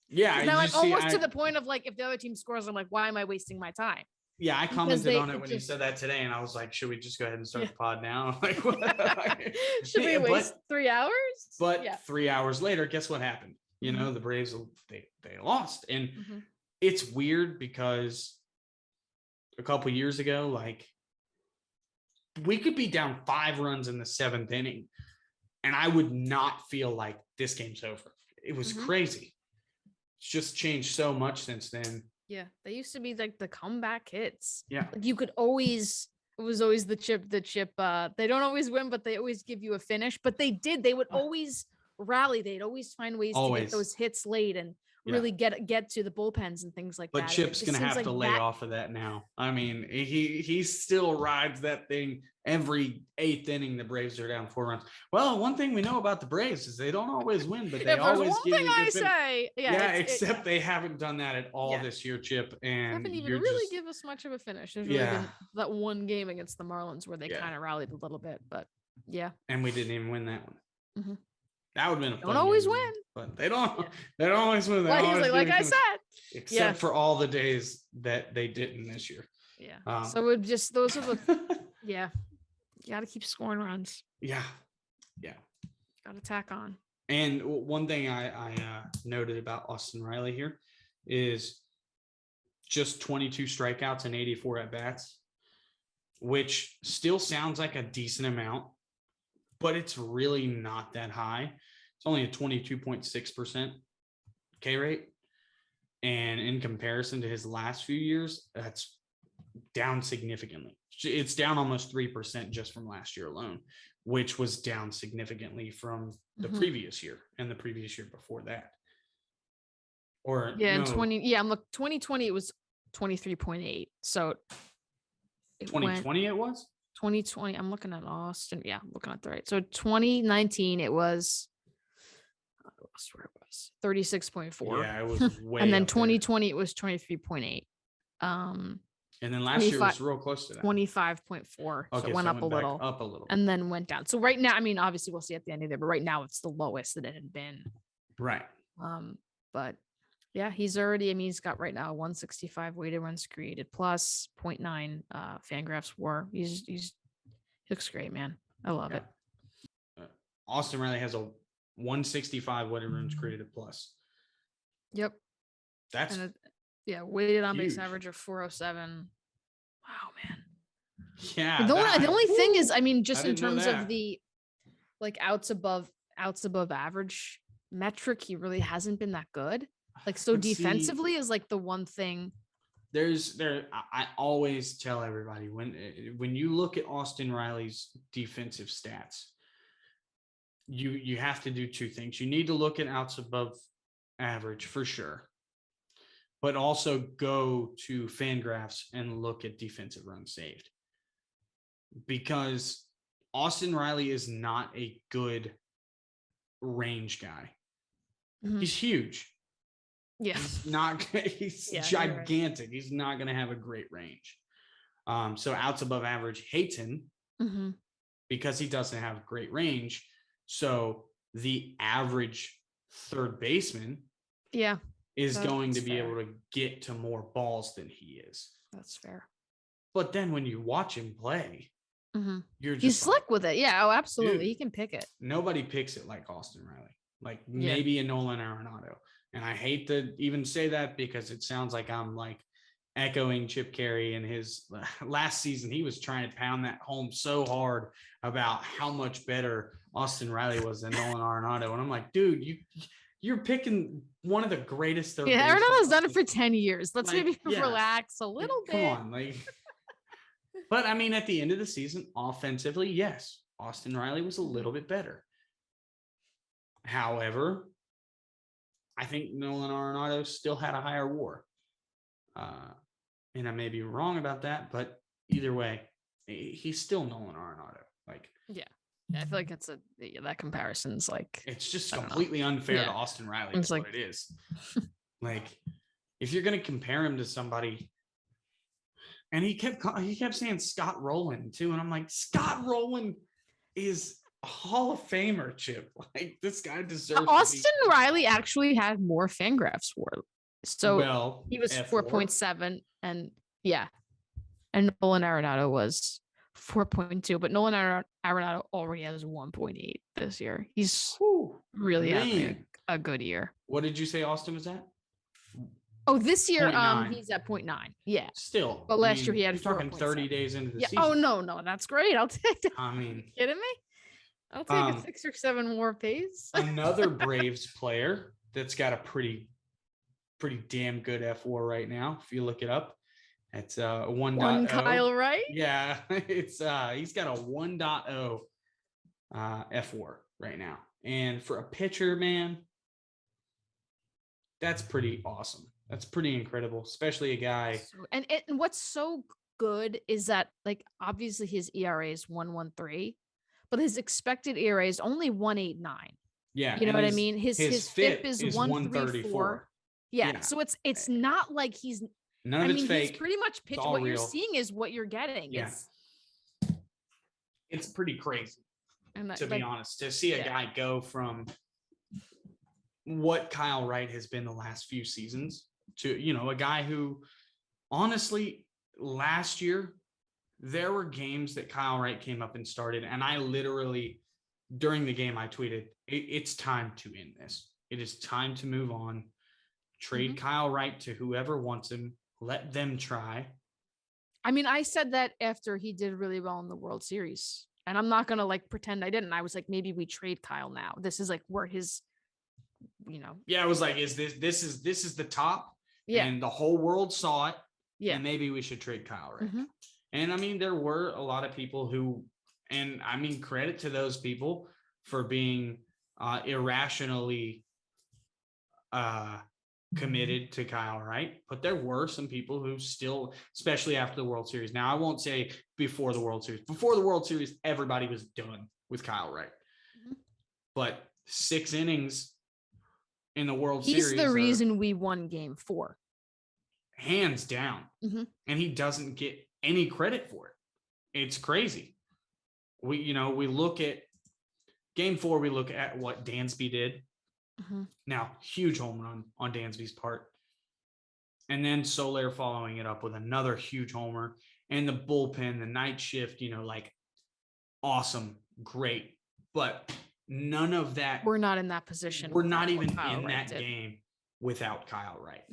Yeah. Now I'm almost to the point of like, if the other team scores, I'm like, why am I wasting my time? Yeah, I commented on it when you said that today, and I was like, should we just go ahead and start the pod now? Like, what? Should we waste 3 hours? But 3 hours later, guess what happened? You know, the Braves, they lost. And it's weird because a couple years ago, like, we could be down 5 runs in the 7th inning, and I would not feel like this game's over. It was crazy. It's just changed so much since then. Yeah, they used to be like the comeback hits. Yeah. Like you could always, it was always the chip. They don't always win, but they always give you a finish. But they would always rally. They'd always find ways to get those hits late and really get to the bullpens and things like that. But Chip's going to have to lay off of that now. I mean, he still rides that thing every 8th inning. The Braves are down 4 runs. Well, one thing we know about the Braves is they don't always win, but they always give you a good finish. Except they haven't done that at all this year, Chip. And haven't even really give us much of a finish. There's really been that one game against the Marlins where they kind of rallied a little bit, but and we didn't even win that one. That would have been a fun don't always game, win, but they don't. They don't always win. Like I said, except for all the days that they didn't this year. Yeah. So it just those are the you got to keep scoring runs. Yeah. Got to tack on. And one thing I noted about Austin Reilly here is just 22 strikeouts and 84 at bats, which still sounds like a decent amount, but it's really not that high. It's only a 22.6% K rate. And in comparison to his last few years, that's down significantly. It's down almost 3% just from last year alone, which was down significantly from the previous year and the previous year before that. Or in 2020 it was 23.8. So 2020 it was? 2020. I'm looking at Austin. Yeah, I'm looking at the right. So 2019 it was where it was 36.4. Yeah, it was way. And then 2020 it was 23.8. And then last year was real close to that. 25.4. So it went up a little. And then went down. So right now, I mean, obviously we'll see at the end of there, but right now it's the lowest that it had been. Right. But yeah, he's already, I mean, he's got right now 165 weighted runs created plus 0.9 Fangraphs WAR. He looks great, man. I love it. Austin Reilly has a 165 weighted runs created plus. Yep. That's weighted on base average of 407. Wow, man. Yeah. The only thing is, I mean, just in terms of the like outs above average metric, he really hasn't been that good. Like, so defensively is like the one thing. I always tell everybody when you look at Austin Reilly's defensive stats, you have to do 2 things. You need to look at outs above average for sure, but also go to Fangraphs and look at defensive runs saved, because Austin Reilly is not a good range guy. He's huge. Yeah. He's gigantic. Right. He's not going to have a great range. So outs above average hates him because he doesn't have great range. So the average third baseman is going to be able to get to more balls than he is. That's fair. But then when you watch him play, he's slick with it. Yeah. Oh, absolutely. Dude, he can pick it. Nobody picks it like Austin Reilly. Like maybe a Nolan Arenado. And I hate to even say that because it sounds like I'm like echoing Chip Carey in his last season. He was trying to pound that home so hard about how much better Austin Riley was than Nolan Arenado. And I'm like, dude, you're picking one of the greatest third Yeah, basemen. Arenado's done it for 10 years. Let's Like, maybe yeah. relax a little bit. Come on, like. But I mean, at the end of the season, offensively, yes, Austin Riley was a little bit better. However, I think Nolan Arenado still had a higher WAR. And I may be wrong about that, but either way, he's still Nolan Arenado. Like, yeah, I feel like it's that comparison's like, it's just completely unfair to Austin Riley. It's like, what it is. Like, if you're going to compare him to somebody, and he kept saying Scott Rowland too, and I'm like, Scott Rowland is a Hall of Famer, Chip. Like, this guy deserves. Austin Riley actually had more Fangraphs WAR. So well, he was 4.7, and and Nolan Arenado was 4.2, but Nolan Arenado already has 1.8 this year. He's really having a good year. What did you say Austin was at? Oh, this year, he's at 0.9. Yeah. Still. But last year he had you're talking 30 days into the season. Oh, no. That's great. I'll take that. I mean, kidding me? I'll take a 6 or 7 more pace. Another Braves player that's got a pretty damn good F4 right now. If you look it up, it's 1.0. Kyle Wright. Yeah, it's he's got a 1.0 F4 right now. And for a pitcher, man, that's pretty awesome. That's pretty incredible, especially a guy. And what's so good is that, like, obviously his ERA is 1.13, but his expected ERA is only 1.89. Yeah, you know what I mean. His FIP is 1.34. Yeah, so it's not like he's. None of it's fake. He's pretty much pitching. What you're seeing is what you're getting. Yeah. It's pretty crazy, to be honest, to see a guy go from what Kyle Wright has been the last few seasons to, a guy who, honestly, last year, there were games that Kyle Wright came up and started, and I literally, during the game, I tweeted, it's time to end this. It is time to move on. Trade Kyle Wright to whoever wants him. Let them try. I mean, I said that after he did really well in the World Series, and I'm not going to pretend I didn't. I was like, maybe we trade Kyle now. This is where his, Yeah, I was like, this is the top. Yeah. And the whole world saw it. Yeah. And maybe we should trade Kyle Wright. And I mean, there were a lot of people who, and I mean, credit to those people for being irrationally committed to Kyle Wright, but there were some people who still, especially after the World Series. Now, I won't say before the World Series. Before the World Series, everybody was done with Kyle Wright. But 6 innings in the World Series. He's the reason we won Game 4. Hands down. And he doesn't get any credit for it. It's crazy. We look at Game 4, we look at what Dansby did. Now, huge home run on Dansby's part. And then Soler following it up with another huge homer. And the bullpen, the night shift, awesome, great. But none of that. We're not in that position. We're not even in that game without Kyle Wright.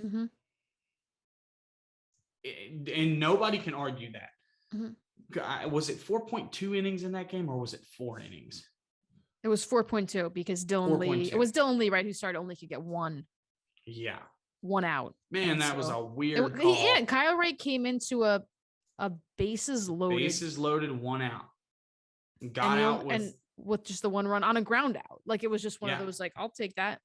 And nobody can argue that. Was it 4.2 innings in that game, or was it 4 innings? It was 4.2 because Dylan Lee. It was Dylan Lee, right, who started, only could get one. Yeah. One out. Man, and that was a weird call. Yeah, Kyle Wright came into a bases loaded. Bases loaded, 1 out. Got out with just the 1 run on a ground out. Like, it was just one of those, I'll take that.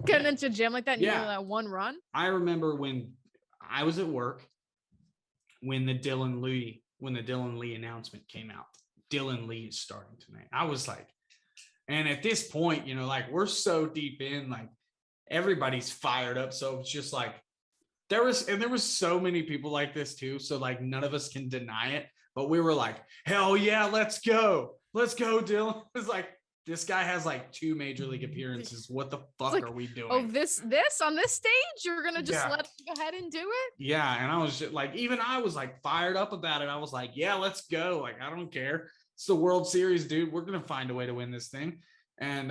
Getting into a jam like that, and that 1 run. I remember when I was at work, when the Dylan Lee announcement came out. Dylan Lee is starting tonight. I was like, and at this point, we're so deep in, everybody's fired up. So it's just there was so many people like this too. So none of us can deny it, but we were like, hell yeah, let's go. Let's go, Dylan. It's this guy has 2 major league appearances. What the fuck are we doing? Oh, this on this stage, you're going to just let him go ahead and do it? Yeah. And I was just even I was fired up about it. I was like, yeah, let's go. I don't care. It's the World Series, dude. We're going to find a way to win this thing. And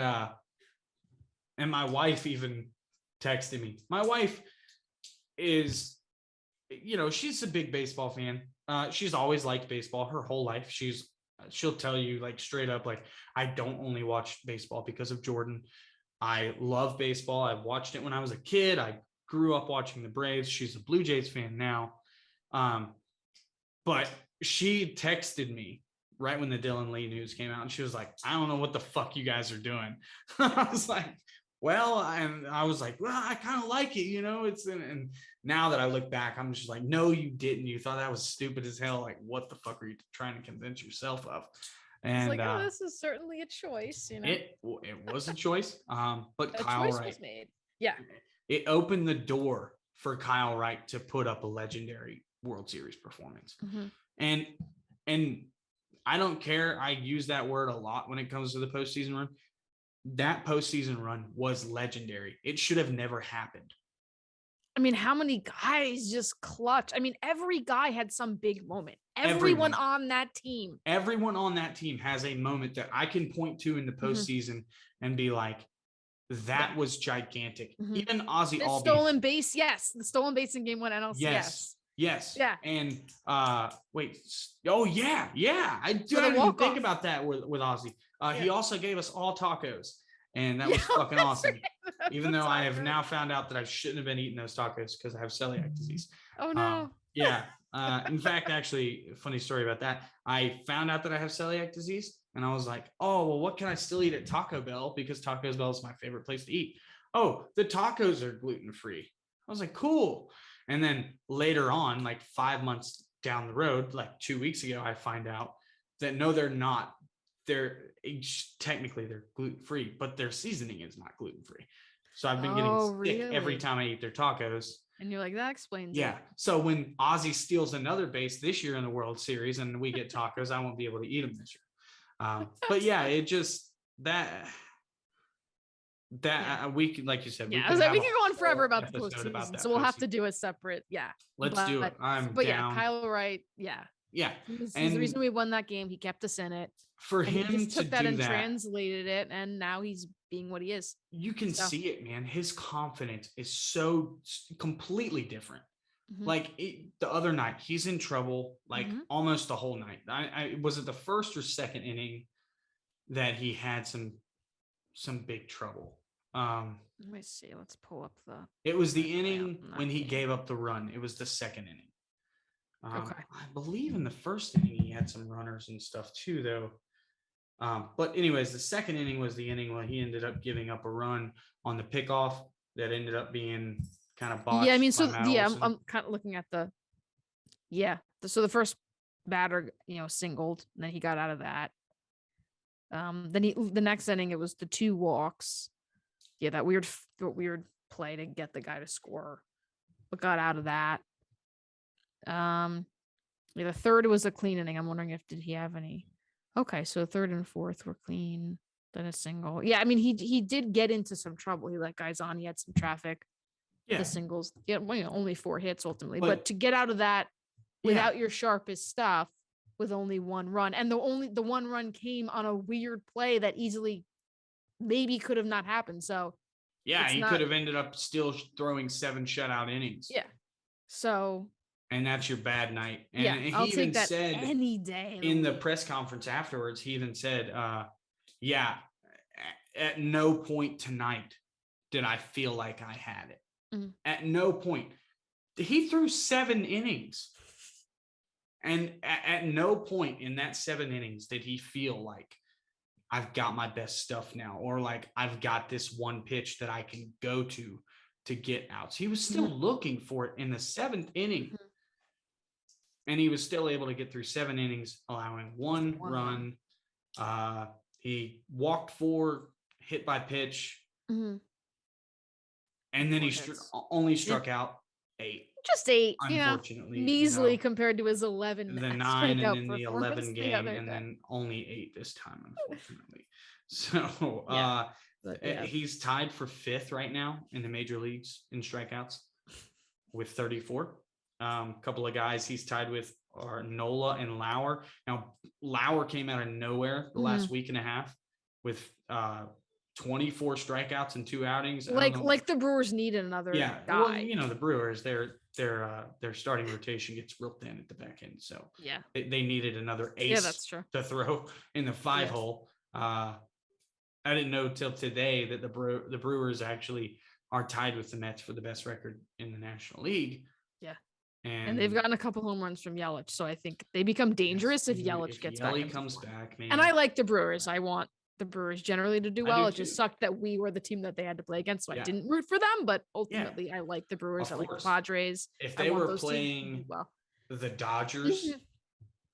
my wife even texted me. My wife she's a big baseball fan. She's always liked baseball her whole life. She'll tell you like straight up, like, I don't only watch baseball because of Jordan. I love baseball. I watched it when I was a kid. I grew up watching the Braves. She's a Blue Jays fan now. But she texted me right when the Dylan Lee news came out, and she was like, I don't know what the fuck you guys are doing. I was like, well, and I was like, well, I kind of like it, and now that I look back, I'm just like, no, you didn't. You thought that was stupid as hell. Like, what the fuck are you trying to convince yourself of? And it's like, oh, this is certainly a choice, It was a choice. But a Kyle choice Wright was made. Yeah. It opened the door for Kyle Wright to put up a legendary World Series performance. And I don't care. I use that word a lot when it comes to the postseason run. That postseason run was legendary. It should have never happened. I mean, how many guys just clutch? I mean, every guy had some big moment. Everyone on that team. Everyone on that team has a moment that I can point to in the postseason and be like, that was gigantic. Even Ozzy the Albies. Stolen base, yes. The stolen base in game 1 NLCS. Yes. Yeah. And wait. Oh yeah. I didn't even think about that with Ozzy. He also gave us all tacos, and that was fucking awesome. Even though I have now found out that I shouldn't have been eating those tacos because I have celiac disease. Oh no. Yeah. In fact, actually, a funny story about that. I found out that I have celiac disease, and I was like, oh, well, what can I still eat at Taco Bell? Because Taco Bell is my favorite place to eat. Oh, the tacos are gluten-free. I was like, cool. And then later on, like 5 months down the road, like 2 weeks ago, I find out that no, they're not. Technically they're gluten-free, but their seasoning is not gluten-free. So I've been getting sick every time I eat their tacos. And you're like, that explains it. So when Ozzy steals another base this year in the World Series and we get tacos, I won't be able to eat them this year. But yeah, it just we can, like you said, we can go on forever about the postseason. So we'll have to do a separate, Let's do it. I'm down. Kyle Wright, yeah. He's the reason we won that game. He kept us in it. For him he just took that and that, translated it, and now he's being what he is. You can see it, man. His confidence is so completely different. Like the other night, he's in trouble, like almost the whole night. I was it the first or second inning that he had some big trouble. Let me see. Let's pull up It was the inning when he gave up the run. It was the second inning. Okay. I believe in the first inning he had some runners and stuff too, though. But anyways, the second inning was the inning when he ended up giving up a run on the pickoff that ended up being kind of botched. Yeah, I mean, so I'm kind of looking at so the first batter, singled, and then he got out of that. Then the next inning, it was the 2 walks. Yeah, that weird play to get the guy to score, but got out of that. The third was a clean inning. I'm wondering did he have any? Okay, so third and fourth were clean. Then a single. Yeah, I mean he did get into some trouble. He let guys on. He had some traffic. Yeah, the singles. Yeah, only 4 hits ultimately, but to get out of that without your sharpest stuff, with only 1 run, and the one run came on a weird play that easily maybe could have not happened. So he could have ended up still throwing 7 shutout innings. Yeah. So. And that's your bad night. And he I'll even take that said any day in the press conference afterwards, he even said, at no point tonight did I feel like I had it. At no point. He threw 7 innings. And at no point in that 7 innings did he feel like I've got my best stuff now, or like I've got this one pitch that I can go to get outs. He was still looking for it in the 7th inning. And he was still able to get through 7 innings, allowing 1 run. He walked 4, hit by pitch. And then he only struck out 8. Just 8, unfortunately. Measly compared to his 11. The 9 and then the 11 game, and then only 8 this time, unfortunately. So he's tied for 5th right now in the major leagues in strikeouts with 34. A couple of guys he's tied with are Nola and Lauer. Now, Lauer came out of nowhere the last week and a half with 24 strikeouts in 2 outings. Like the Brewers needed another guy. Well, the Brewers, their starting rotation gets real thin at the back end, so yeah, they needed another ace. Yeah, that's true. To throw in the 5-hole. I didn't know till today that the Brewers actually are tied with the Mets for the best record in the National League. Yeah. And they've gotten a couple home runs from Yelich, so I think they become dangerous if Yelich gets back. If comes back, man. And I like the Brewers. I want the Brewers generally to do well. It just sucked that we were the team that they had to play against, so I didn't root for them. But ultimately, I like the Brewers. I like the Padres. If they were playing the Dodgers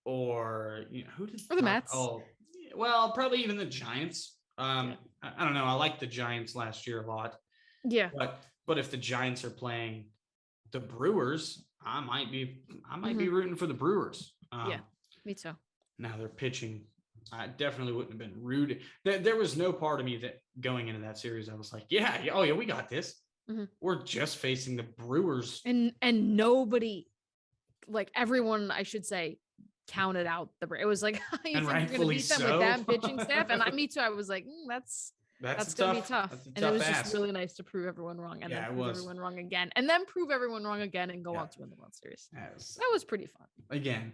or who did or the Mets? Oh, well, probably even the Giants. I don't know. I liked the Giants last year a lot. Yeah. But if the Giants are playing the Brewers, I might be rooting for the Brewers. Me too. Now they're pitching. I definitely wouldn't have been rooted. There was no part of me that going into that series, I was like, we got this. Mm-hmm. We're just facing the Brewers. And nobody, like everyone, I should say, counted out it was like, you think you're going to beat them with that pitching staff? And me too. I was like, that's going to be tough. And it was just really nice to prove everyone wrong and then prove everyone wrong again and then prove everyone wrong again and go on to win the World Series. That was pretty fun. Again,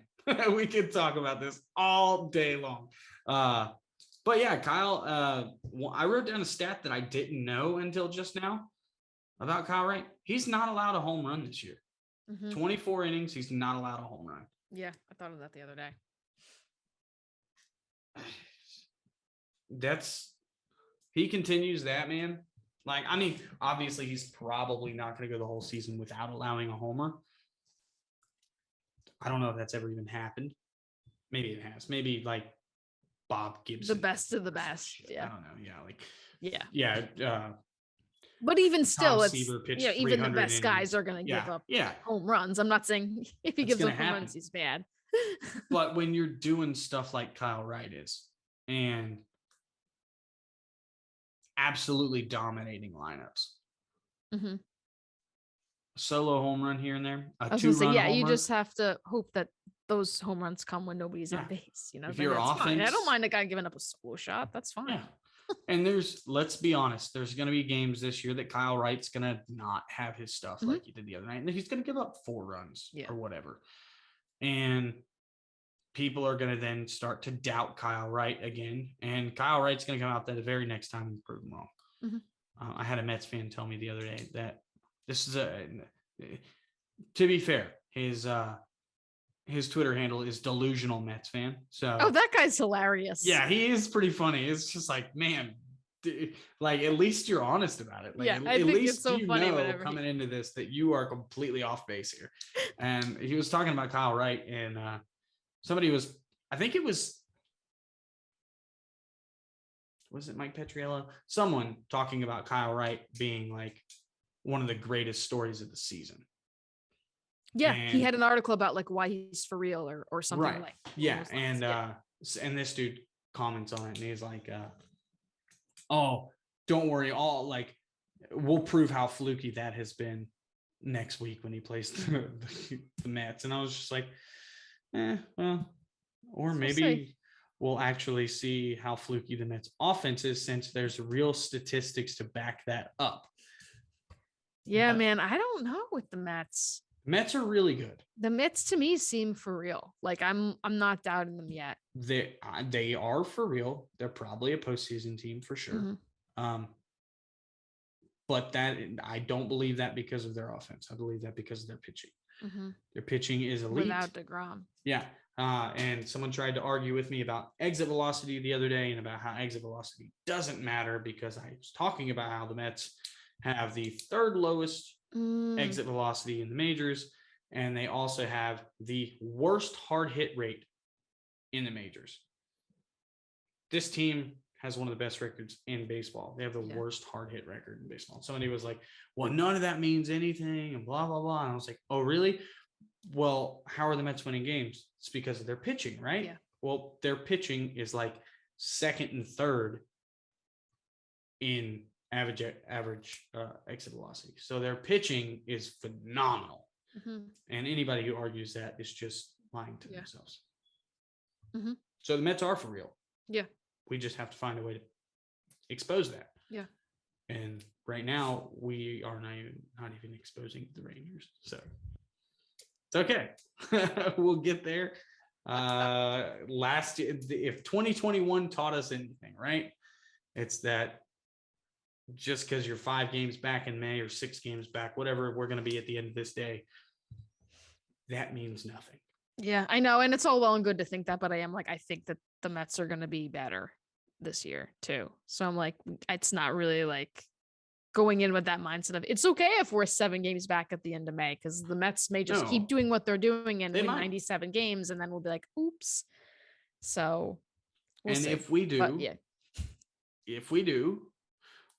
we could talk about this all day long. But yeah, Kyle, I wrote down a stat that I didn't know until just now about Kyle Wright. He's not allowed a home run this year. 24 innings. He's not allowed a home run. Yeah, I thought of that the other day. He continues that, man. Like, I mean, obviously he's probably not going to go the whole season without allowing a homer. I don't know if that's ever even happened. Maybe it has. Maybe like Bob Gibson. The best of the best. Yeah. I don't know. Yeah. But even still, it's even the best guys are going to give up home runs. I'm not saying if he gives up home runs, he's bad. But when you're doing stuff like Kyle Wright is and absolutely dominating lineups, solo home run here and there, you just have to hope that those home runs come when nobody's on base. If you're offense, I don't mind a guy giving up a solo shot. That's fine. Yeah. And let's be honest, there's going to be games this year that Kyle Wright's going to not have his stuff like he did the other night. And he's going to give up 4 runs or whatever. And people are going to then start to doubt Kyle Wright again. And Kyle Wright's going to come out there the very next time and prove them wrong. I had a Mets fan tell me the other day that this is to be fair, his Twitter handle is delusional Mets fan. So that guy's hilarious. Yeah, he is pretty funny. It's just like, man, like at least you're honest about it. Like, at least it's so funny coming into this that you are completely off base here. And he was talking about Kyle Wright, and somebody was it Mike Petriello? Someone talking about Kyle Wright being like one of the greatest stories of the season. Yeah, he had an article about like why he's for real or something like. Yeah, and this dude comments on it, and he's like, "Oh, don't worry, we'll prove how fluky that has been next week when he plays the Mets." And I was just like, well, or maybe we'll actually see how fluky the Mets offense is since there's real statistics to back that up. Yeah, man, I don't know with the Mets. Mets are really good. The Mets to me seem for real. Like I'm not doubting them yet. They are for real. They're probably a postseason team for sure. But that I don't believe that because of their offense. I believe that because of their pitching. Their pitching is elite. Without DeGrom. Yeah. And someone tried to argue with me about exit velocity the other day and about how exit velocity doesn't matter because I was talking about how the Mets have the 3rd lowest exit velocity in the majors, and they also have the worst hard hit rate in the majors. This team has one of the best records in baseball. They have the worst hard hit record in baseball. Somebody was like, well, none of that means anything and blah, blah, blah. And I was like, oh, really? Well, how are the Mets winning games? It's because of their pitching, right? Yeah. Well, their pitching is like 2nd and 3rd in average exit velocity. So their pitching is phenomenal. And anybody who argues that is just lying to themselves. So the Mets are for real. Yeah. We just have to find a way to expose that. Yeah. And right now we are not even exposing the Rangers. So it's okay. We'll get there. Last year, if 2021 taught us anything, right? It's that just because you're 5 games back in May or 6 games back, whatever we're going to be at the end of this day, that means nothing. Yeah, I know. And it's all well and good to think that, but I think that the Mets are going to be better this year too. So I'm like, it's not really like going in with that mindset of it's okay if we're 7 games back at the end of May, because the Mets may just keep doing what they're doing and win 97 games, and then we'll be like, oops. So we'll see. If we do,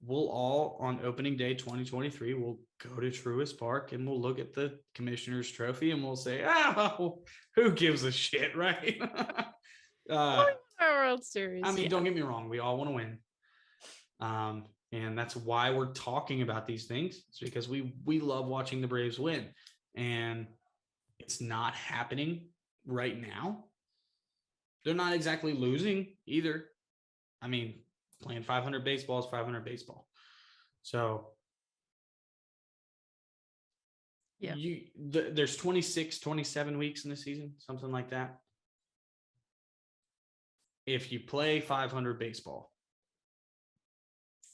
we'll all on opening day 2023, we'll go to Truist Park and we'll look at the Commissioner's Trophy and we'll say, oh, who gives a shit, right? World Series. I mean, don't get me wrong, we all want to win. And that's why we're talking about these things. It's because we love watching the Braves win. And it's not happening right now. They're not exactly losing either. I mean, playing 500 baseball is 500 baseball. So yeah, there's 26, 27 weeks in the season, something like that. If you play 500 baseball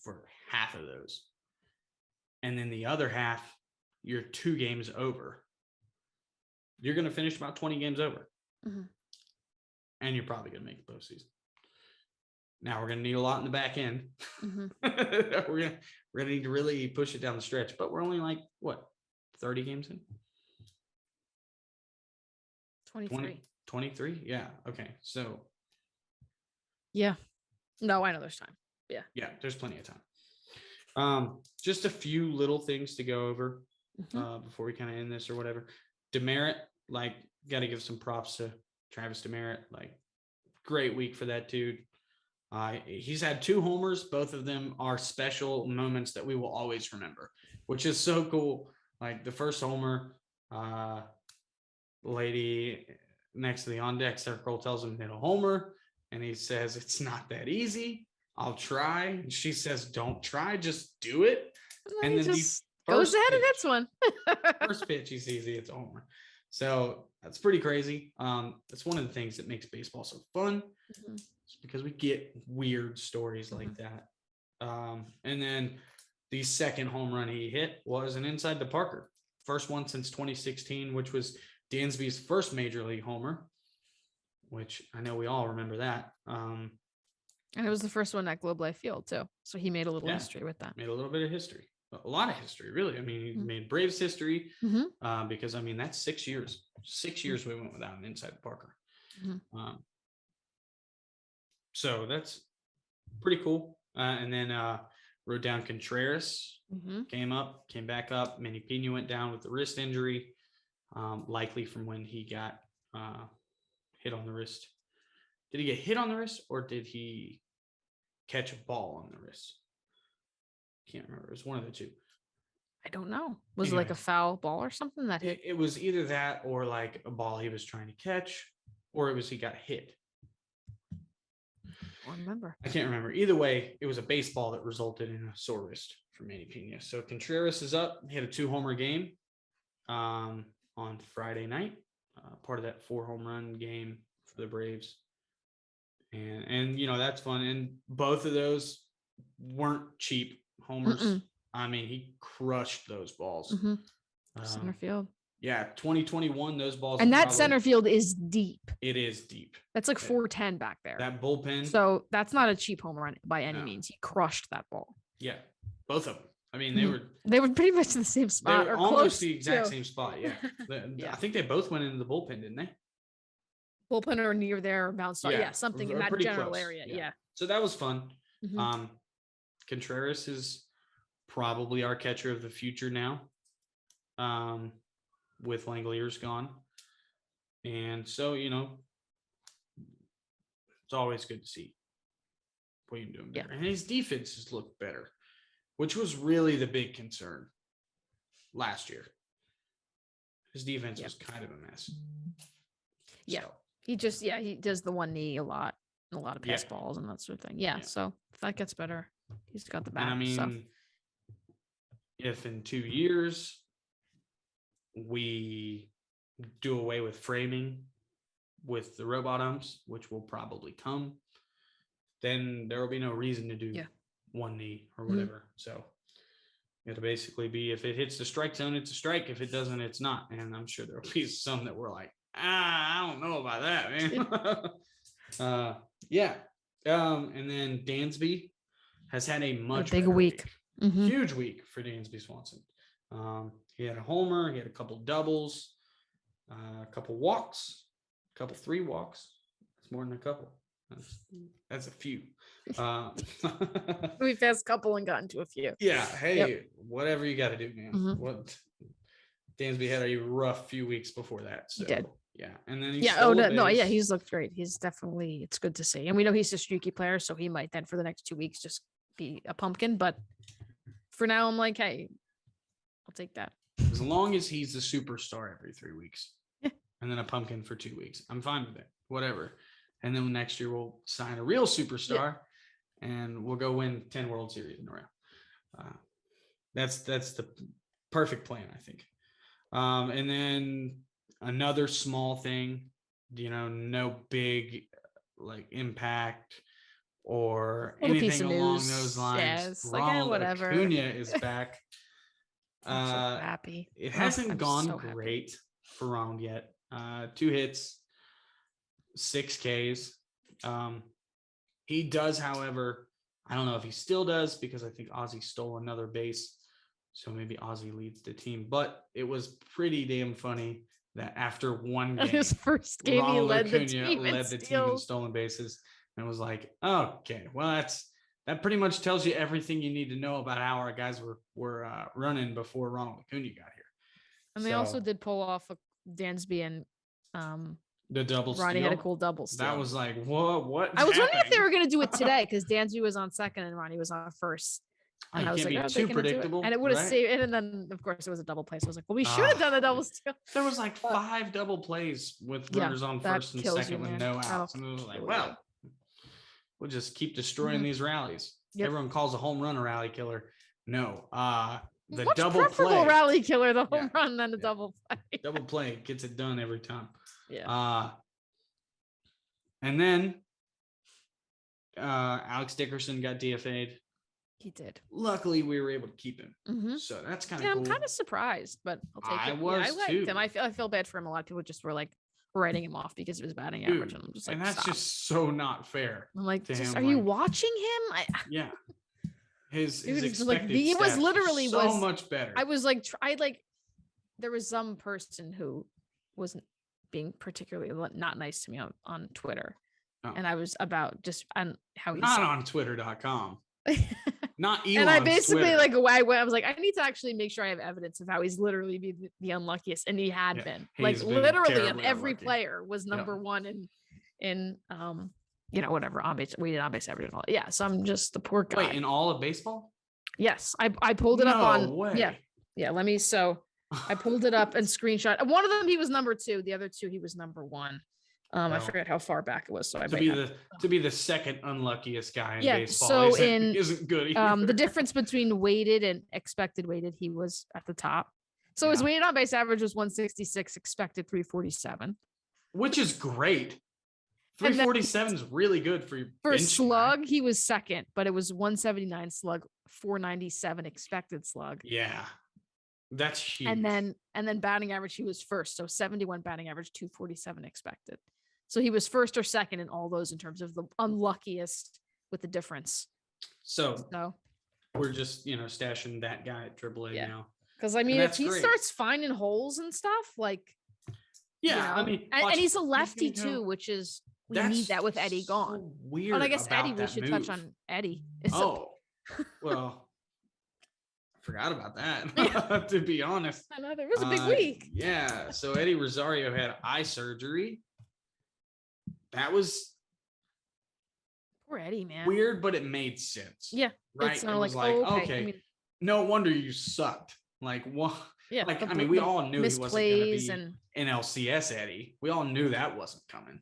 for half of those, and then the other half, you're 2 games over, you're going to finish about 20 games over. Mm-hmm. And you're probably going to make the postseason. Now we're going to need a lot in the back end. Mm-hmm. we're going to need to really push it down the stretch, but we're only like, what, 30 games in? 23? Yeah. Okay. So. Yeah. No, I know there's time. Yeah. Yeah, there's plenty of time. Just a few little things to go over before we kind of end this or whatever. Demerit, like, got to give some props to Travis Demerit. Like, great week for that dude. He's had 2 homers. Both of them are special moments that we will always remember, which is so cool. Like the first homer, lady next to the on-deck circle tells him hit a homer, and he says, it's not that easy. I'll try. And she says, don't try, just do it. And then just goes ahead and hits one. First pitch, he sees it's a homer. So that's pretty crazy. That's one of the things that makes baseball so fun. Mm-hmm. Because we get weird stories like that. And then the second home run he hit was an inside the Parker. First one since 2016, which was Dansby's first major league homer, which I know we all remember that. And it was the first one at Globe Life Field too. So he made a little history with that. Made a little bit of history. A lot of history, really. I mean, he made Braves history because, I mean, that's 6 years. 6 years we went without an inside the Parker. So that's pretty cool. And then Rodon Contreras came back up. Manny Pena went down with the wrist injury, likely from when he got hit on the wrist. Did he get hit on the wrist or did he catch a ball on the wrist? Can't remember. It was one of the two. I don't know. Was it like a foul ball or something that hit? It was either that or like a ball he was trying to catch, or it was he got hit. I remember. I can't remember. Either way, it was a baseball that resulted in a sore wrist for Manny Pena. So Contreras is up. He had a 2-homer game on Friday night, part of that 4-home run game for the Braves. And you know, that's fun. And both of those weren't cheap homers. I mean, he crushed those balls. Center field. Yeah, 2021, those balls. And that center field is deep. It is deep. That's like 410 back there. That bullpen. So that's not a cheap home run by any means. He crushed that ball. Yeah, both of them. I mean, they were pretty much in the same spot. Or almost close the exact same spot. Yeah. I think they both went into the bullpen, didn't they? Bullpen or near there, or bounced off. Yeah, something in that general close. Area. Yeah. So that was fun. Contreras is probably our catcher of the future now. With Langeliers gone. And so, you know, it's always good to see William doing better. And his defense has looked better, which was really the big concern last year. His defense was kind of a mess. Yeah. So. He does the one knee a lot of pass balls and that sort of thing. Yeah. So if that gets better, He's got the And I bat. mean, So if in 2 years we do away with framing with the robot umps, which will probably come, then there will be no reason to do one knee or whatever. So it'll basically be, if it hits the strike zone, it's a strike. If it doesn't, it's not. And I'm sure there'll be some that were like, I don't know about that, man. Yeah. And then Dansby has had a much big better week. Huge week for Dansby Swanson. He had a homer, he had a couple doubles, a couple walks, a couple 3 walks. That's more than a couple. That's a few. We passed couple and gotten to a few. Yeah. Hey, whatever you got to do, man. What Dansby had a rough few weeks before that. So, he did. Yeah. And then He's looked great. He's definitely, it's good to see. And we know he's a streaky player, so he might then for the next 2 weeks just be a pumpkin. But for now, I'm like, hey, I'll take that. As long as he's the superstar every 3 weeks and then a pumpkin for 2 weeks, I'm fine with it. Whatever. And then next year we'll sign a real superstar and we'll go win 10 World Series in a row. That's the perfect plan, I think. And then another small thing, no big like impact or anything along those lines. Yes, Ronald whatever. Acuna is back. I'm so happy. It hasn't gone great for Ronald yet. 2 hits, 6 Ks. He does, however, I don't know if he still does because I think Ozzy stole another base. So maybe Ozzy leads the team. But it was pretty damn funny that after one game, his first game, Ronald he led Acuna the team in stolen bases and was like, okay, well, that pretty much tells you everything you need to know about how our guys were running before Ronald Acuna got here. And they also did pull off a Dansby and the double Ronnie steal. had a cool double steal. That was like, what? I was wondering if they were going to do it today because Dansby was on second and Ronnie was on first. And I was like, too predictable. And it would have saved it. And then, of course, it was a double play. So I was like, well, we should have done the double steal. There was like 5 double plays with runners on first and second with no outs. And it was like, well, we'll just keep destroying these rallies. Everyone calls a home run a rally killer. No, the much double play rally killer, the home run than the double play. Double play gets it done every time. Yeah. And then Alex Dickerson got DFA'd. He did. Luckily, we were able to keep him. So that's kind of cool. I'm kind of surprised, but I'll take it. I liked him. I feel bad for him. A lot of people just were like writing him off because of his batting average. And I'm just like, and that's stop. just so not fair. I'm like, are you watching him? Yeah. His like he was literally so much better. I was like, there was some person who wasn't being particularly not nice to me on Twitter, and I was about just on how he's not on Twitter.com. Not Elon's and I basically Twitter. I was like, I need to actually make sure I have evidence of how he's literally been the unluckiest, and he had been like literally of every unlucky. Player was number one in whatever on base weighted on base average and all. Yeah, so I'm just the poor guy. Wait, in all of baseball? Yes, I pulled it up on. Way. Yeah. Let me. So I pulled it up and screenshot. One of them he was number 2. The other 2 he was number 1. I forget how far back it was. So to be the second unluckiest guy in baseball. So isn't good either. The difference between weighted and expected weighted, he was at the top. So his weighted on base average was 166, expected 347, which is great. 347 is really good for slug. Guy. He was second, but it was 179 slug, 497 expected slug. Yeah. That's huge. And then batting average, he was first. So 71 batting average, 247 expected. So he was first or second in all those in terms of the unluckiest with the difference. So we're just, stashing that guy at AAA now. Because I mean, if he starts finding holes and stuff, like I mean, and he's a lefty too, which is we need that with Eddie gone. So weird. And I guess Eddie, we should touch on Eddie. Well. Forgot about that, to be honest. I know there was a big week. Yeah. So Eddie Rosario had eye surgery. That was poor Eddie, man. Weird, but it made sense. Yeah. Right. It was like, okay. I mean, no wonder you sucked. Like what? Yeah. Like I mean, we all knew he wasn't going to be an LCS Eddie. We all knew that wasn't coming.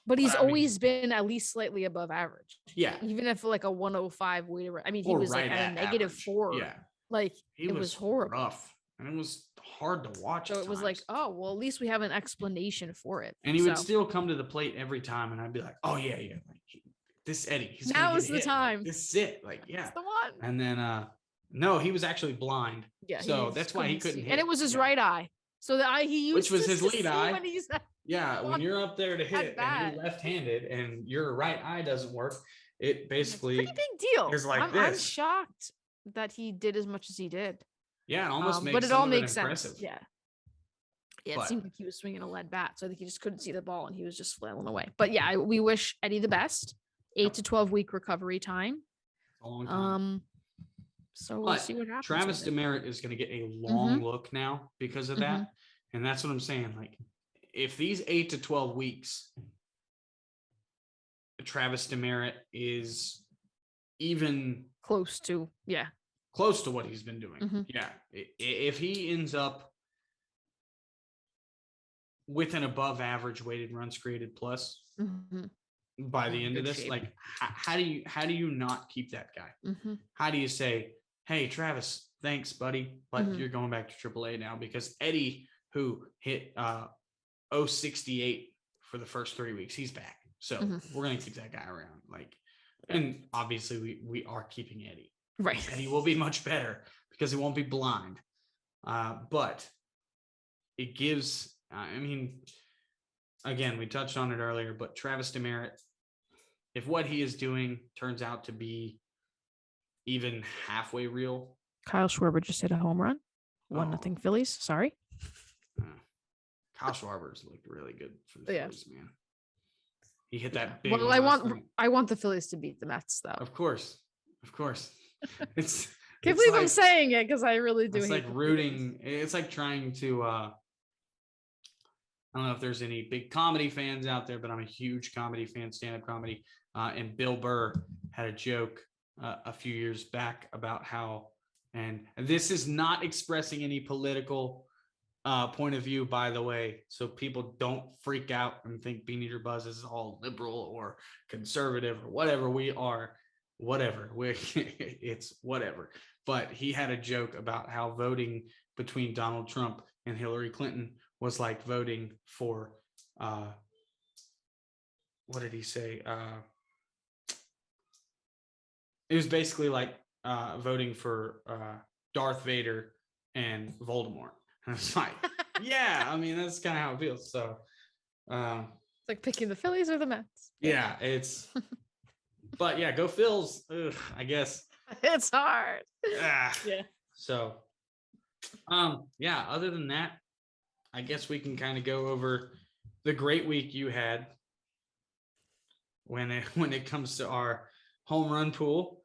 But he's I mean, always been at least slightly above average. yeah, Even if like a 105 weight. I mean, he or was like right at a at negative average. 4. Yeah, Like he it was was horrible. rough, and it was hard to watch. So at it was like, times. oh, well, at least we have an explanation for it. And he would still come to the plate every time, and I'd be like, "Oh yeah, yeah, like, this Eddie, he's now gonna is get the hit. time. Like, this is it. Like, yeah." That's the one. And then, no, he was actually blind. Yeah. So that's why he couldn't see. hit. And it was his right eye. So the eye he used, which was his lead eye. When he's yeah, when you're up there to hit and you're left-handed and your right eye doesn't work, it basically it's a pretty big deal. is like I'm shocked that he did as much as he did. Yeah, it almost makes but it all makes impressive. sense. Yeah. Yeah, it seemed like he was swinging a lead bat, so I think he just couldn't see the ball and he was just flailing away. But yeah, we wish Eddie the best. 8 to 12 week recovery time. A long time. So we'll see what happens. Travis Demerit is going to get a long look now because of that. And that's what I'm saying. Like, if these 8 to 12 weeks, Travis Demerit is even close to what he's been doing. Yeah. If he ends up with an above average weighted runs created plus by the end of this, like how do you not keep that guy? How do you say, hey, Travis, thanks, buddy, but you're going back to AAA now? Because Eddie, who hit 068 for the first 3 weeks, he's back. So we're going to keep that guy around. Like, and obviously we are keeping Eddie. Right. Eddie will be much better because he won't be blind. But it gives, I mean, again, we touched on it earlier, but Travis Demerit, if what he is doing turns out to be even halfway real. Kyle Schwarber just hit a home run. 1-0 Phillies. Sorry. Kyle Schwarber's looked really good for the Phillies, man. He hit that big. Well, I want the Phillies to beat the Mets, though. Of course. It's can't believe I'm saying it because I really do. It's like rooting. It's like trying to. I don't know if there's any big comedy fans out there, but I'm a huge comedy fan, stand-up comedy. And Bill Burr had a joke a few years back about how, and this is not expressing any political point of view, by the way, so people don't freak out and think Beaneater Buzz is all liberal or conservative or whatever. We are whatever. It's whatever. But he had a joke about how voting between Donald Trump and Hillary Clinton was like voting for what did he say? It was basically like voting for Darth Vader and Voldemort. And it's like, yeah, I mean, that's kind of how it feels. So it's like picking the Phillies or the Mets. Yeah, it's but yeah, go Phils. Ugh, I guess. It's hard. Yeah. So yeah, other than that, I guess we can kind of go over the great week you had when it comes to our home run pool.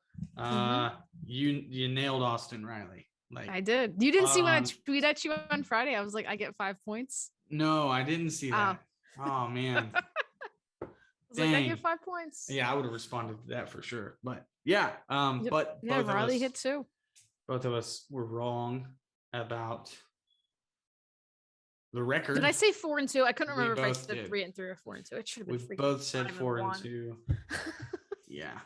You nailed Austin Reilly. Like, I did. You didn't see when I tweeted at you on Friday? I was like, I get 5 points. No, I didn't see that. Oh man. I was like, I get 5 points. Yeah, I would have responded to that for sure. But yeah, but yeah, Reilly hit 2. Both of us were wrong about the record. Did I say 4 and 2? I couldn't remember if I said 3 and 3 or 4 and 2. It should have been. We both said 4 and 2. Yeah.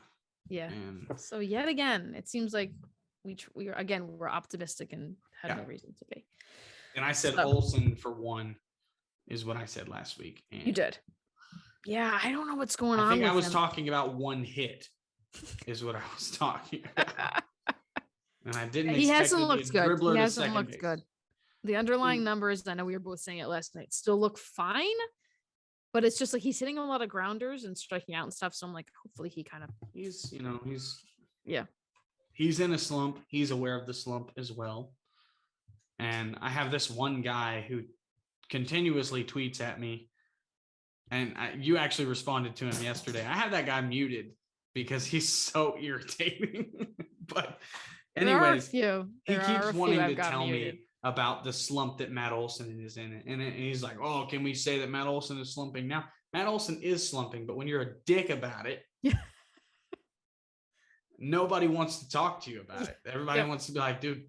Yeah. So yet again, it seems like we're optimistic and had no reason to be. And I said Olsen for 1 is what I said last week. And you did. Yeah, I don't know what's going on. I think I was talking about 1 hit is what I was talking about. And I didn't he hasn't looked good. He hasn't looked base. good. The underlying numbers, I know we were both saying it last night, still look fine. But it's just like he's hitting a lot of grounders and striking out and stuff. So I'm like, hopefully he's he's in a slump. He's aware of the slump as well. And I have this one guy who continuously tweets at me. And you actually responded to him yesterday. I have that guy muted because he's so irritating. But anyways, he keeps wanting to tell me about the slump that Matt Olson is in. And he's like, oh, can we say that Matt Olson is slumping now? Matt Olson is slumping, but when you're a dick about it, nobody wants to talk to you about it. Everybody wants to be like, dude,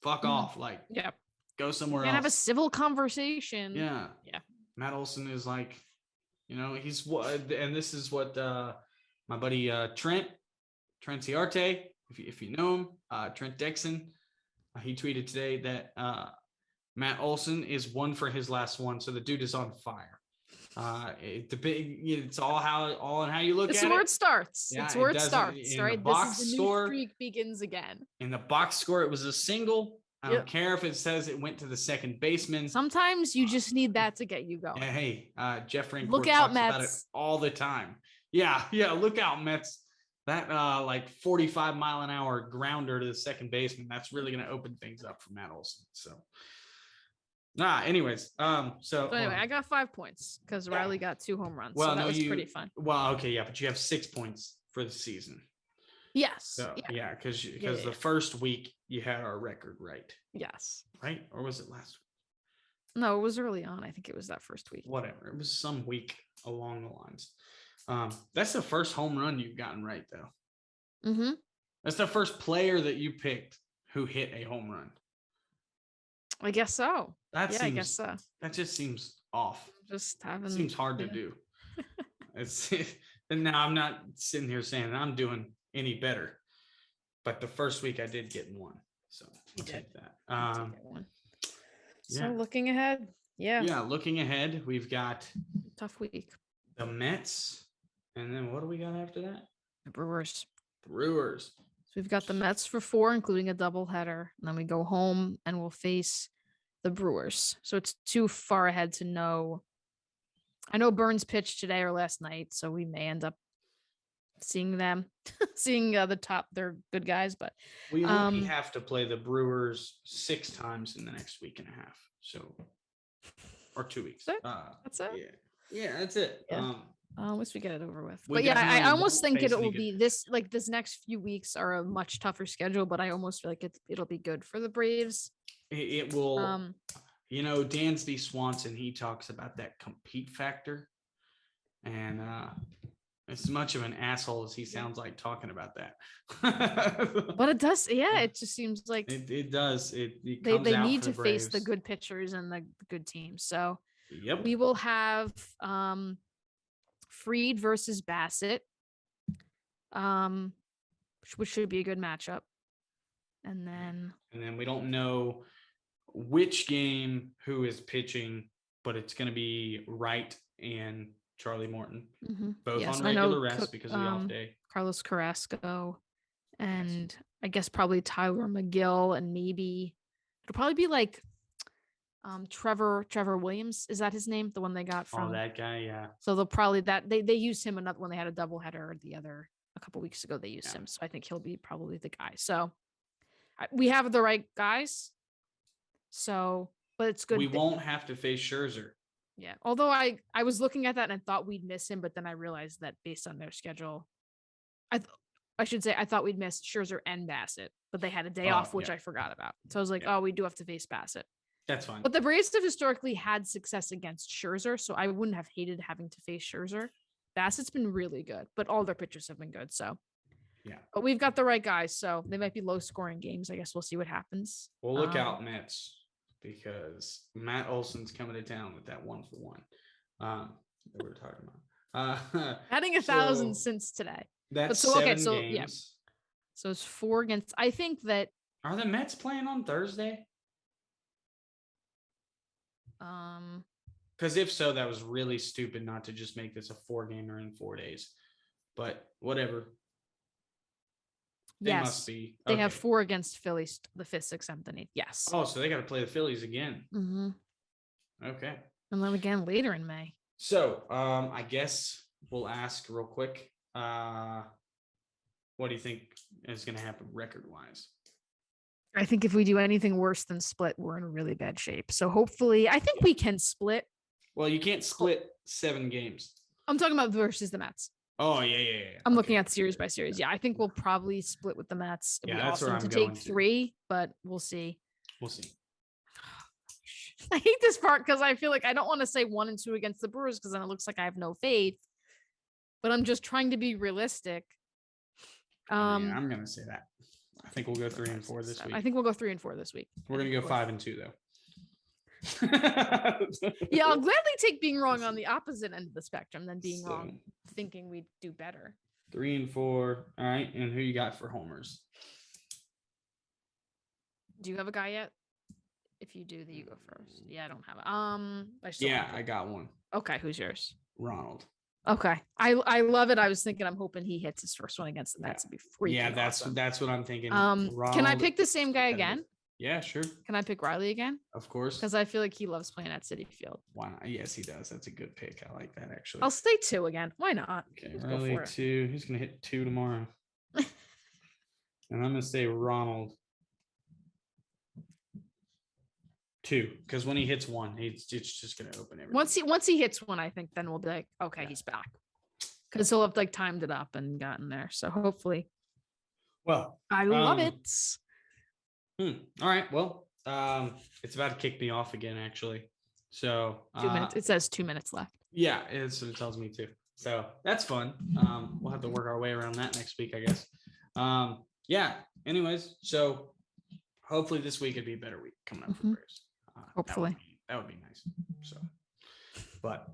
fuck off. Like, go somewhere else. And have a civil conversation. Yeah. Matt Olson is like You know, he's what, and this is what my buddy Trent Ciarte, if you know him, Trent Dixon, he tweeted today that Matt Olson is one for his last one, so the dude is on fire. It's all on how you look at it. It's where it starts. Yeah, it's where it does. starts, right? Box this is the score, new streak begins again. In the box score, it was a single. I don't care if it says it went to the second baseman. Sometimes you just need that to get you going. Yeah, hey, Jeff Francoeur look out, talks Mets. about it all the time. Yeah, look out, Mets. That like 45-mile-an-hour grounder to the second baseman, that's really going to open things up for Matt Olson. So, anyways, so anyway, I got 5 points because Reilly got 2 home runs. Well, so that was pretty fun. Well, okay, yeah, but you have 6 points for the season. Yes. So, because the first week you had our record right. Yes. Right? Or was it last week? No, it was early on. I think it was that first week. Whatever. It was some week along the lines. That's the first home run you've gotten right, though. Mm-hmm. That's the first player that you picked who hit a home run. I guess so. I guess so. That just seems off. Just having. Seems hard to do. And now I'm not sitting here saying I'm doing any better, but the first week I did get one, so I'll take that. So looking ahead, looking ahead, we've got tough week. The Mets, and then what do we got after that? The Brewers. So we've got the Mets for 4, including a doubleheader, and then we go home and we'll face the Brewers. So it's too far ahead to know. I know Burns pitched today or last night, so we may end up seeing them, seeing the top. They're good guys, but we only have to play the Brewers 6 times in the next week and a half. So, or 2 weeks. That's it. Yeah, that's it. Yeah. Once we get it over with. But yeah, I almost think it will be this next few weeks are a much tougher schedule, but I almost feel like it'll be good for the Braves. It will. Dansby Swanson, he talks about that compete factor, and as much of an asshole as he sounds like talking about that. But it does, it just seems like it does. They need to face the good pitchers and the good teams. So we will have Fried versus Bassett, which should be a good matchup. And then we don't know which game who is pitching, but it's going to be Wright and Charlie Morton, both on regular rest because of the off day. Carlos Carrasco, and I guess probably Tyler McGill, and maybe it'll probably be like Trevor Williams. Is that his name? The one they got from that guy, yeah. So they'll probably they used him another when they had a doubleheader a couple weeks ago. They used him, so I think he'll be probably the guy. So we have the right guys. So, but it's good. We won't have to face Scherzer. Yeah. Although I was looking at that and I thought we'd miss him, but then I realized that based on their schedule, I should say I thought we'd miss Scherzer and Bassett, but they had a day off, which I forgot about. So I was like, we do have to face Bassett. That's fine. But the Braves have historically had success against Scherzer, so I wouldn't have hated having to face Scherzer. Bassett's been really good, but all their pitchers have been good. So but we've got the right guys, so they might be low scoring games. I guess we'll see what happens. Well, look out, Mets, because Matt Olson's coming to town with that 1-for-1 that we're talking about. Adding 1,000 since today. That's so 7 games. Yeah. So it's 4 against. I think that. Are the Mets playing on Thursday? Because if so, that was really stupid not to just make this a 4-gamer in 4 days. But whatever. They must be. They have 4 against Phillies, the 5th, 6th, 7th, and 8th. Yes. Oh, so they got to play the Phillies again. Mm-hmm. Okay. And then again later in May. So I guess we'll ask real quick. What do you think is going to happen record-wise? I think if we do anything worse than split, we're in really bad shape. So hopefully, I think we can split. Well, you can't split 7 games. I'm talking about versus the Mets. Oh, yeah. I'm looking at series by series. Yeah, I think we'll probably split with the Mets. It'd be awesome to take 3, but we'll see. I hate this part because I feel like I don't want to say 1 and 2 against the Brewers because then it looks like I have no faith. But I'm just trying to be realistic. I'm going to say that. I think we'll go 3 and 4 this week. I think we'll go 3 and 4 this week. We're going to go 5 and 2 though. Yeah, I'll gladly take being wrong on the opposite end of the spectrum than being wrong, thinking we'd do better. 3 and 4. All right. And who you got for homers? Do you have a guy yet? If you do, then you go first. Yeah, I don't have it. I got one. Okay, who's yours? Ronald. Okay, I love it. I was thinking, I'm hoping he hits his first one against the Mets. It'd be freaking Yeah, that's awesome. that's what I'm thinking. Can I pick the same guy again? Yeah, sure. Can I pick Reilly again? Of course. Because I feel like he loves playing at Citi Field. Why not? Yes, he does. That's a good pick. I like that, actually. I'll stay 2 again. Why not? Okay, Reilly 2. He's going to hit 2 tomorrow. And I'm going to say Ronald 2, because when he hits 1, it's just going to open everything. Once he hits 1, I think then we'll be like, okay, he's back. Because he'll have like timed it up and gotten there. So hopefully. Well, I love it. All right. Well, it's about to kick me off again, actually. So 2 minutes. It says 2 minutes left. Yeah, it's what it tells me too. So that's fun. We'll have to work our way around that next week, I guess. Yeah. Anyways, so hopefully this week would be a better week coming up for Braves. Hopefully. That would be nice. So, but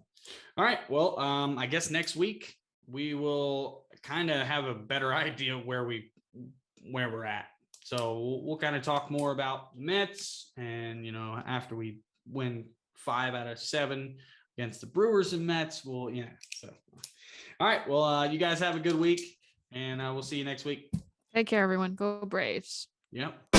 all right. Well, I guess next week we will kind of have a better idea where we're at. So we'll kind of talk more about the Mets, and after we win 5 out of 7 against the Brewers and Mets, so all right. Well, you guys have a good week, and we'll see you next week. Take care, everyone. Go Braves. Yep.